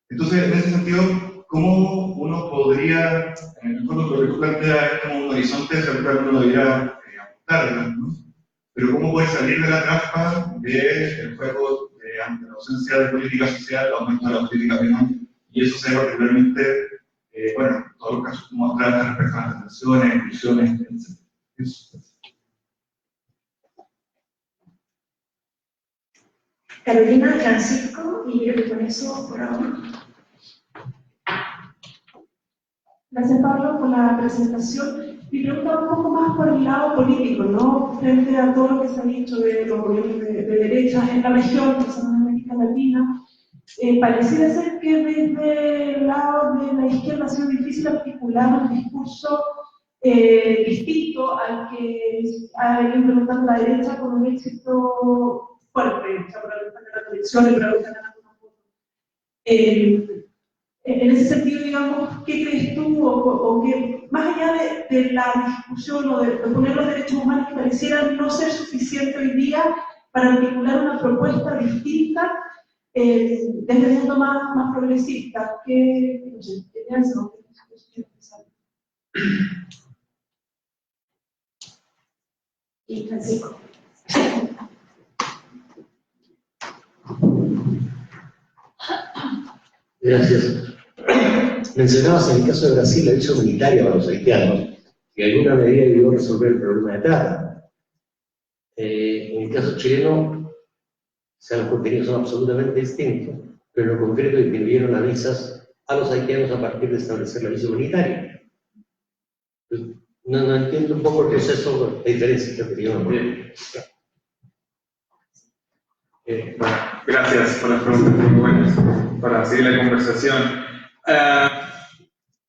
Entonces, en ese sentido, ¿cómo uno podría, en el fondo lo que tú planteas es como un horizonte hacia el cual uno debiera apuntar, ¿no? Pero ¿cómo puede salir de la trampa del juego ante la ausencia de política social, el aumento de la política penal? Y eso se ve particularmente, bueno, en todos los casos como trata respecto a las detenciones, exclusiones, etc. Eso. Carolina, Francisco, y yo creo que con eso por ahora. Gracias, Pablo, por la presentación. Mi pregunta va un poco más por el lado político, ¿no? Frente a todo lo que se ha dicho de los gobiernos de derechas en la región, que son en América Latina, pareciera ser que desde el lado de la izquierda ha sido difícil articular un discurso distinto al que ha implementado la derecha con un éxito fuerte, o sea, para luchar en las elecciones, para luchar en algunos votos. En ese sentido, digamos, ¿qué crees tú? O que más allá de la discusión o de poner los derechos humanos que parecieran no ser suficiente hoy día para articular una propuesta distinta desde el mundo más progresista, ¿qué piensas? Y Francisco. Gracias. Mencionabas en el caso de Brasil la visa humanitaria para los haitianos, que de alguna medida ayudó a resolver el problema de trata. En el caso chileno, o sea, los contenidos son absolutamente distintos, pero en lo concreto disminuyeron las visas a los haitianos a partir de establecer la visa humanitaria. No entiendo un poco el proceso de diferencia que teníamos. Bien. Bueno, gracias por las preguntas muy buenas para seguir la conversación.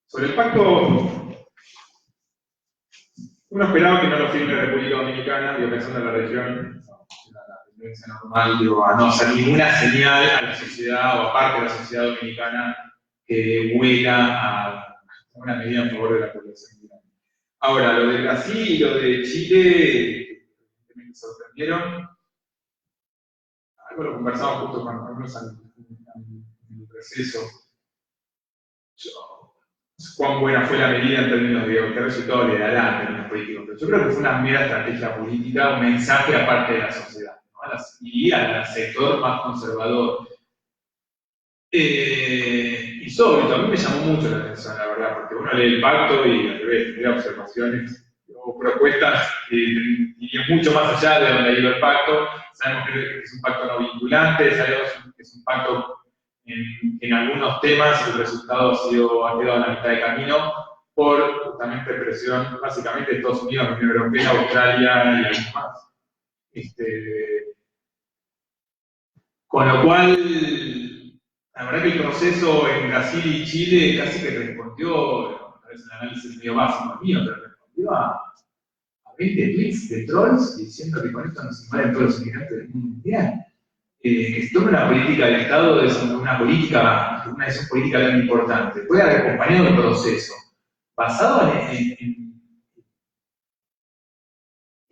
Sobre el pacto, uno esperaba que no lo firme la República Dominicana, digo, pensando en la región, la tendencia normal, digo, a no hacer ninguna señal a la sociedad o a parte de la sociedad dominicana que huela a una medida en favor de la población migrante. Ahora, lo de Brasil y lo de Chile me sorprendieron. Algo lo conversamos justo con algunos en el receso. Cuán buena fue la medida en términos de qué resultado le dará en términos políticos. Pero yo creo que fue una mera estrategia política, un mensaje aparte de la sociedad, ¿no? Y al sector más conservador. Y sobre todo, a mí me llamó mucho la atención, la verdad, porque uno lee el pacto y al revés, lee observaciones o propuestas que irían mucho más allá de donde ha ido el pacto. Sabemos que es un pacto no vinculante, sabemos que es un pacto en algunos temas el resultado ha quedado a la mitad de camino por justamente presión, básicamente de Estados Unidos, la Unión Europea, Australia y algunos más. Con lo cual, la verdad que el proceso en Brasil y Chile casi que respondió, es un análisis medio básico mío, pero respondió a 20 tweets de trolls diciendo que con esto nos invaden todos los inmigrantes del mundo mundial. Que se tome una política del Estado, una decisión política tan importante, puede haber acompañado un proceso basado en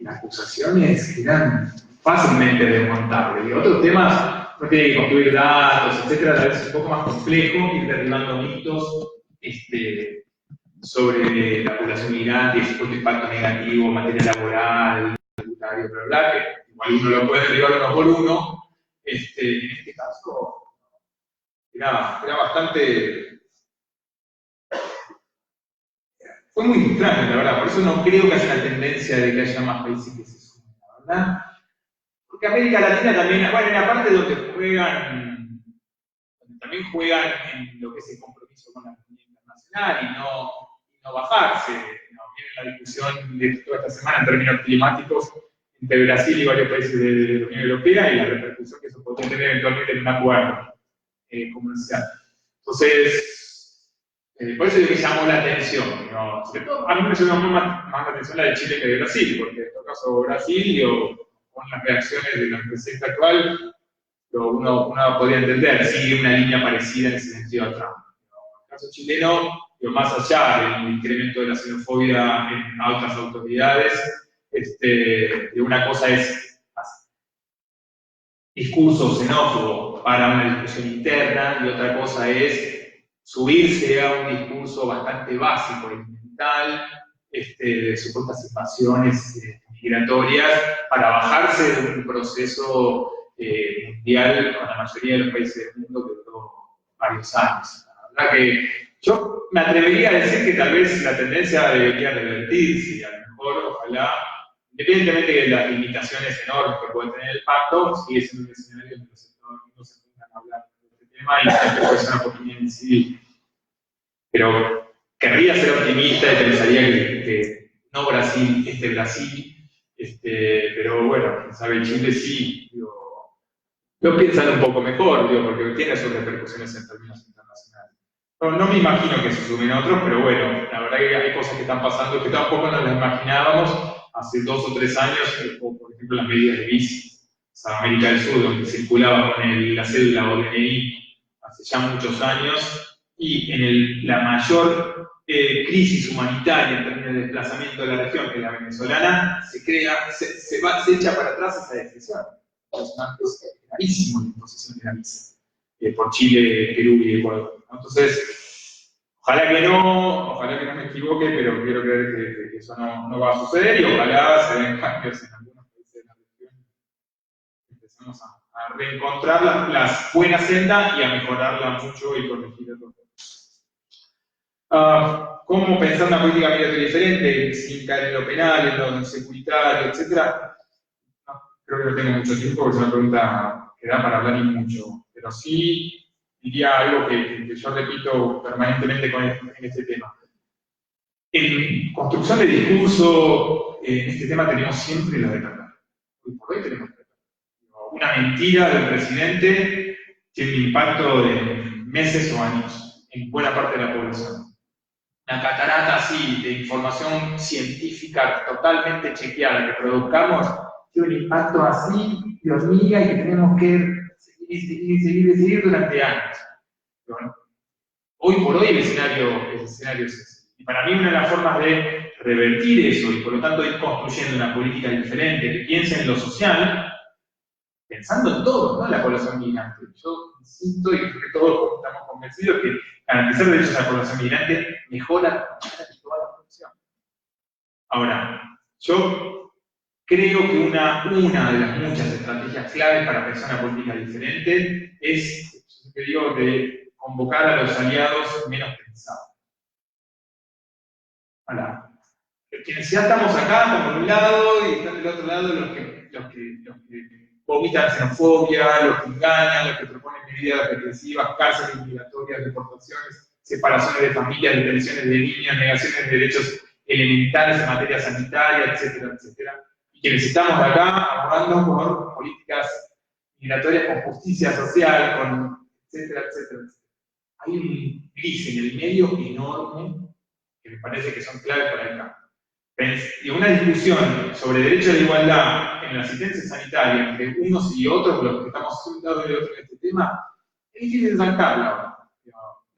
acusaciones que eran fácilmente desmontables. Y otros temas no tienen que construir datos, etcétera, tal vez es un poco más complejo, ir derribando mitos sobre la población migrante y su propio impacto negativo en materia laboral, tributario, bla, bla, que igual uno lo puede derribar uno por uno. En este caso, era bastante... Fue muy extraño, la verdad, por eso no creo que haya una tendencia de que haya más países que se sumen, la verdad. Porque América Latina también, bueno, en la parte donde también juegan en lo que es el compromiso con la comunidad internacional y no bajarse. ¿No? Viene la discusión de toda esta semana en términos climáticos entre Brasil y varios países de la Unión Europea y la repercusión que eso podría tener eventualmente en un acuerdo comercial. Entonces, por eso es que llamó la atención, ¿no? Sobre todo, a mí me llamó más la atención la de Chile que de Brasil, porque en todo caso Brasil, con las reacciones de la presidenta actual, uno podría entender, sigue una línea parecida en ese sentido a Trump. En el caso chileno, más allá del incremento de la xenofobia en altas autoridades, una cosa es discurso xenófobo para una discusión interna y otra cosa es subirse a un discurso bastante básico y mental de supuestas invasiones migratorias para bajarse de un proceso mundial con la mayoría de los países del mundo que duró varios años. La verdad que yo me atrevería a decir que tal vez la tendencia debería revertirse y a lo mejor, ojalá, independientemente de las limitaciones enormes que puede tener el pacto, sigue siendo un escenario donde los Estados Unidos se juntan a hablar de este tema y siempre puede ser una oportunidad en sí. Pero querría ser optimista y pensaría que no Brasil, Brasil, pero bueno, quién sabe, Chile sí, lo piensan un poco mejor, porque tiene sus repercusiones en términos internacionales. No me imagino que se sumen otros, pero bueno, la verdad que hay cosas que están pasando que tampoco nos las imaginábamos hace 2 o 3 años, como por ejemplo las medidas de visa a América del Sur, donde circulaba con la cédula o DNI hace ya muchos años, y en la mayor crisis humanitaria en términos de desplazamiento de la región, que es la venezolana, se echa para atrás esa decisión. Es gravísimo la imposición de la visa por Chile, Perú y Ecuador. Entonces, Ojalá que no me equivoque, pero quiero creer que eso no va a suceder y ojalá se den cambios en algunos países de la región. Empezamos a reencontrar las buenas sendas y a mejorarla mucho y corregir otros. ¿Cómo pensar una política migratoria diferente, sin caer en lo penal, en lo securitario, etcétera? No, creo que no tengo mucho tiempo porque es una pregunta que da para hablar y mucho, pero sí diría algo que yo repito permanentemente en este tema. En construcción de discurso, en este tema tenemos siempre la de verdad. Hoy por hoy tenemos la de verdad. Una mentira del presidente tiene un impacto de meses o años en buena parte de la población. Una catarata así de información científica totalmente chequeada que produzcamos tiene un impacto así de hormiga y que tenemos que seguir durante años. Bueno, hoy por hoy el escenario es ese. Y para mí una de las formas de revertir eso y por lo tanto ir construyendo una política diferente que piense en lo social, pensando en todo, no en la población migrante. Yo insisto y creo que todos estamos convencidos que garantizar derechos a la población migrante mejora toda la población. Ahora, yo creo que una de las muchas estrategias claves para pensar una política diferente es, yo te digo, de convocar a los aliados menos pensados. Ahora, quienes ya estamos acá, están por un lado y están del otro lado los que vomitan xenofobia, los que engañan, los que proponen medidas represivas, cárceles obligatorias, deportaciones, separaciones de familias, detenciones de niños, negaciones de derechos elementales en materia sanitaria, etcétera, etcétera. Y quienes estamos acá abogando por políticas migratorias con justicia social, con etcétera, etcétera, etcétera. Hay un gris en el medio enorme que me parece que son claves para el cambio. Y una discusión sobre derecho a la igualdad en la asistencia sanitaria entre unos y otros, los que estamos un lado y otro en este tema, es difícil zanjarla ahora.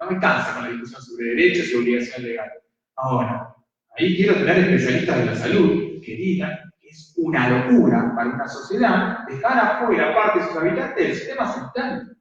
No me cansa con la discusión sobre derechos y obligaciones legales. Ahora, ahí quiero tener especialistas de la salud que digan que es una locura para una sociedad dejar afuera parte de sus habitantes del sistema sanitario.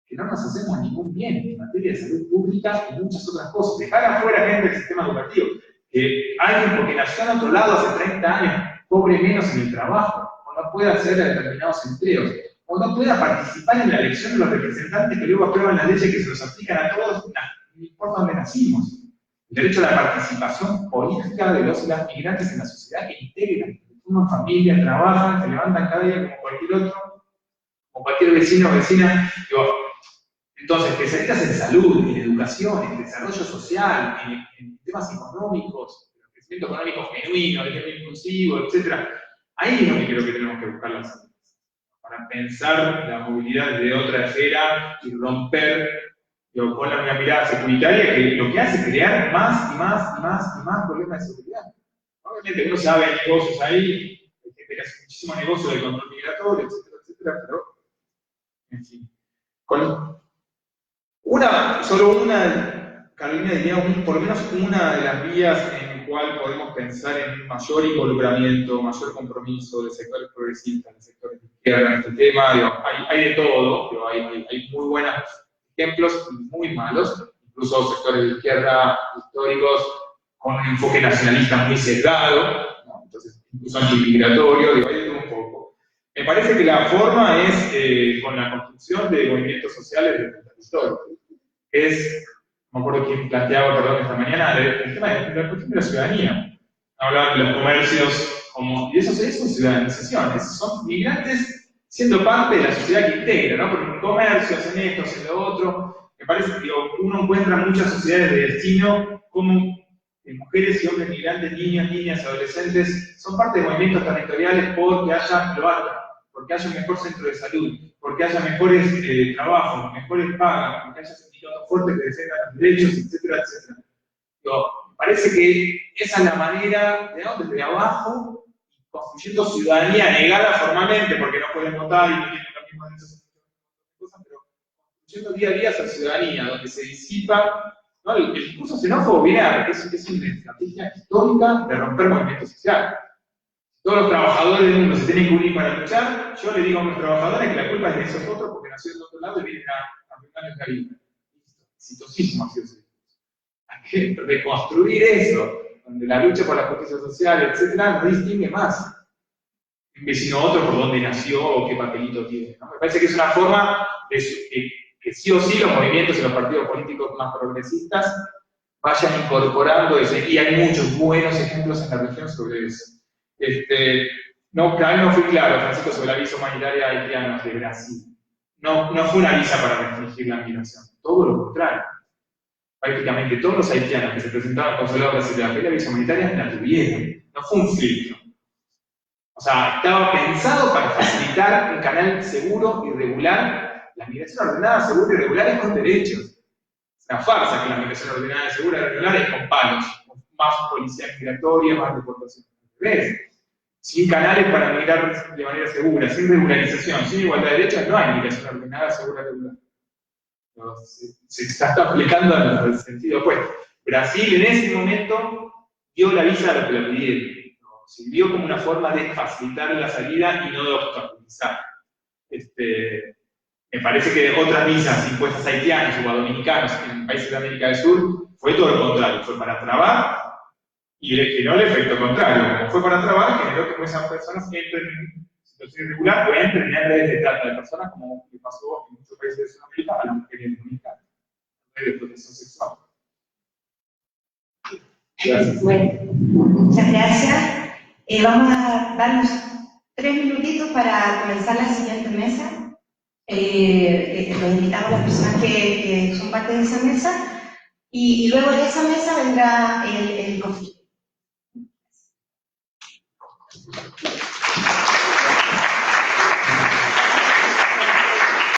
Que no nos hacemos ningún bien en materia de salud pública y muchas otras cosas. Dejar afuera gente del sistema educativo. Que alguien porque nació en otro lado hace 30 años cobre menos en el trabajo, o no pueda hacer determinados empleos, o no pueda participar en la elección de los representantes que luego aprueban las leyes que se nos aplican a todos, no importa dónde nacimos. El derecho a la participación política de los y las migrantes en la sociedad que integran, que forman familia, trabajan, se levantan cada día como cualquier otro, como cualquier vecino o vecina. Entonces, especialistas en salud, en educación, en desarrollo social, en temas económicos, en crecimiento económico genuino, de inclusivo, etc. Ahí es donde creo que tenemos que buscar las salidas. Para pensar la movilidad de otra esfera y romper con una mirada securitaria que lo que hace es crear más y más problemas de seguridad. Obviamente uno sabe, hay negocios ahí, hay gente que hace muchísimo negocio del control migratorio, etcétera, pero, en fin. Carolina diría, por lo menos una de las vías en la cual podemos pensar en mayor involucramiento, mayor compromiso de sectores progresistas, de sectores de izquierda en este tema. Hay de todo, pero hay muy buenos ejemplos y muy malos, incluso sectores de izquierda históricos con un enfoque nacionalista muy sesgado, ¿no? Entonces, incluso antimigratorio, hay de todo un poco. Me parece que la forma es con la construcción de movimientos sociales desde el territorio. No me acuerdo quién planteaba, esta mañana, el tema de la cuestión de la ciudadanía. Hablaban de los comercios, y eso es ciudadanización, son migrantes siendo parte de la sociedad que integra, ¿no? Porque en comercio hacen esto, hacen lo otro. Me parece que uno encuentra muchas sociedades de destino como mujeres y hombres migrantes, niños, niñas, adolescentes, son parte de movimientos territoriales porque haya cloaca, porque haya un mejor centro de salud, porque haya mejores trabajos, mejores pagas, porque haya sindicatos fuertes que defiendan los derechos, etcétera, etcétera. Me parece que esa es la manera, desde abajo, construyendo ciudadanía negada formalmente, porque no pueden votar y no tienen los mismos derechos, pero construyendo día a día esa ciudadanía, donde se disipa, ¿no? El discurso xenófobo viene a es una estrategia histórica de romper movimientos sociales. Todos los trabajadores del mundo se tienen que unir para luchar. Yo le digo a mis trabajadores que la culpa es de esos otros porque nacieron de otro lado y vienen a arruinar el Caribe. Exitosísimo ha sido ese. reconstruir eso, donde la lucha por la justicia social, etcétera, no distingue más un vecino a otro por dónde nació o qué papelito tiene, ¿no? Me parece que es una forma de que sí o sí los movimientos y los partidos políticos más progresistas vayan incorporando eso, y hay muchos buenos ejemplos en la región sobre eso. No, a mí no fue claro, Francisco, sobre la visa humanitaria a haitianos de Brasil. No fue una visa para restringir la migración, todo lo contrario. Prácticamente todos los haitianos que se presentaban al consulado brasileño a pedir la visa humanitaria la tuvieron, no fue un filtro. O sea, estaba pensado para facilitar un canal seguro y regular. La migración ordenada, segura y regular es con derechos. Es una farsa que la migración ordenada, segura y regular es con palos, con más policía migratoria, más deportación. ¿Ves? Sin canales para migrar de manera segura, sin regularización, sin igualdad de derechos, no hay migración ordenada, segura y regular. Se está aplicando en el sentido opuesto. Brasil en ese momento dio la visa a los que la pidieron. Sirvió como una forma de facilitar la salida y no de obstaculizar. Me parece que otras visas impuestas a haitianos o a dominicanos en países de América del Sur fue todo lo contrario, fue para trabar y generó el efecto contrario. Como fue para trabar, generó que esas personas entren en situación irregular o entren en redes de trata de personas, como le pasó en muchos países de Sudamérica a las mujeres dominicanas, redes de protección sexual. Gracias. Bueno, muchas gracias. Vamos a darnos 3 minutitos para comenzar la siguiente mesa. Los invitamos a las personas que son parte de esa mesa y luego de esa mesa vendrá el conflicto.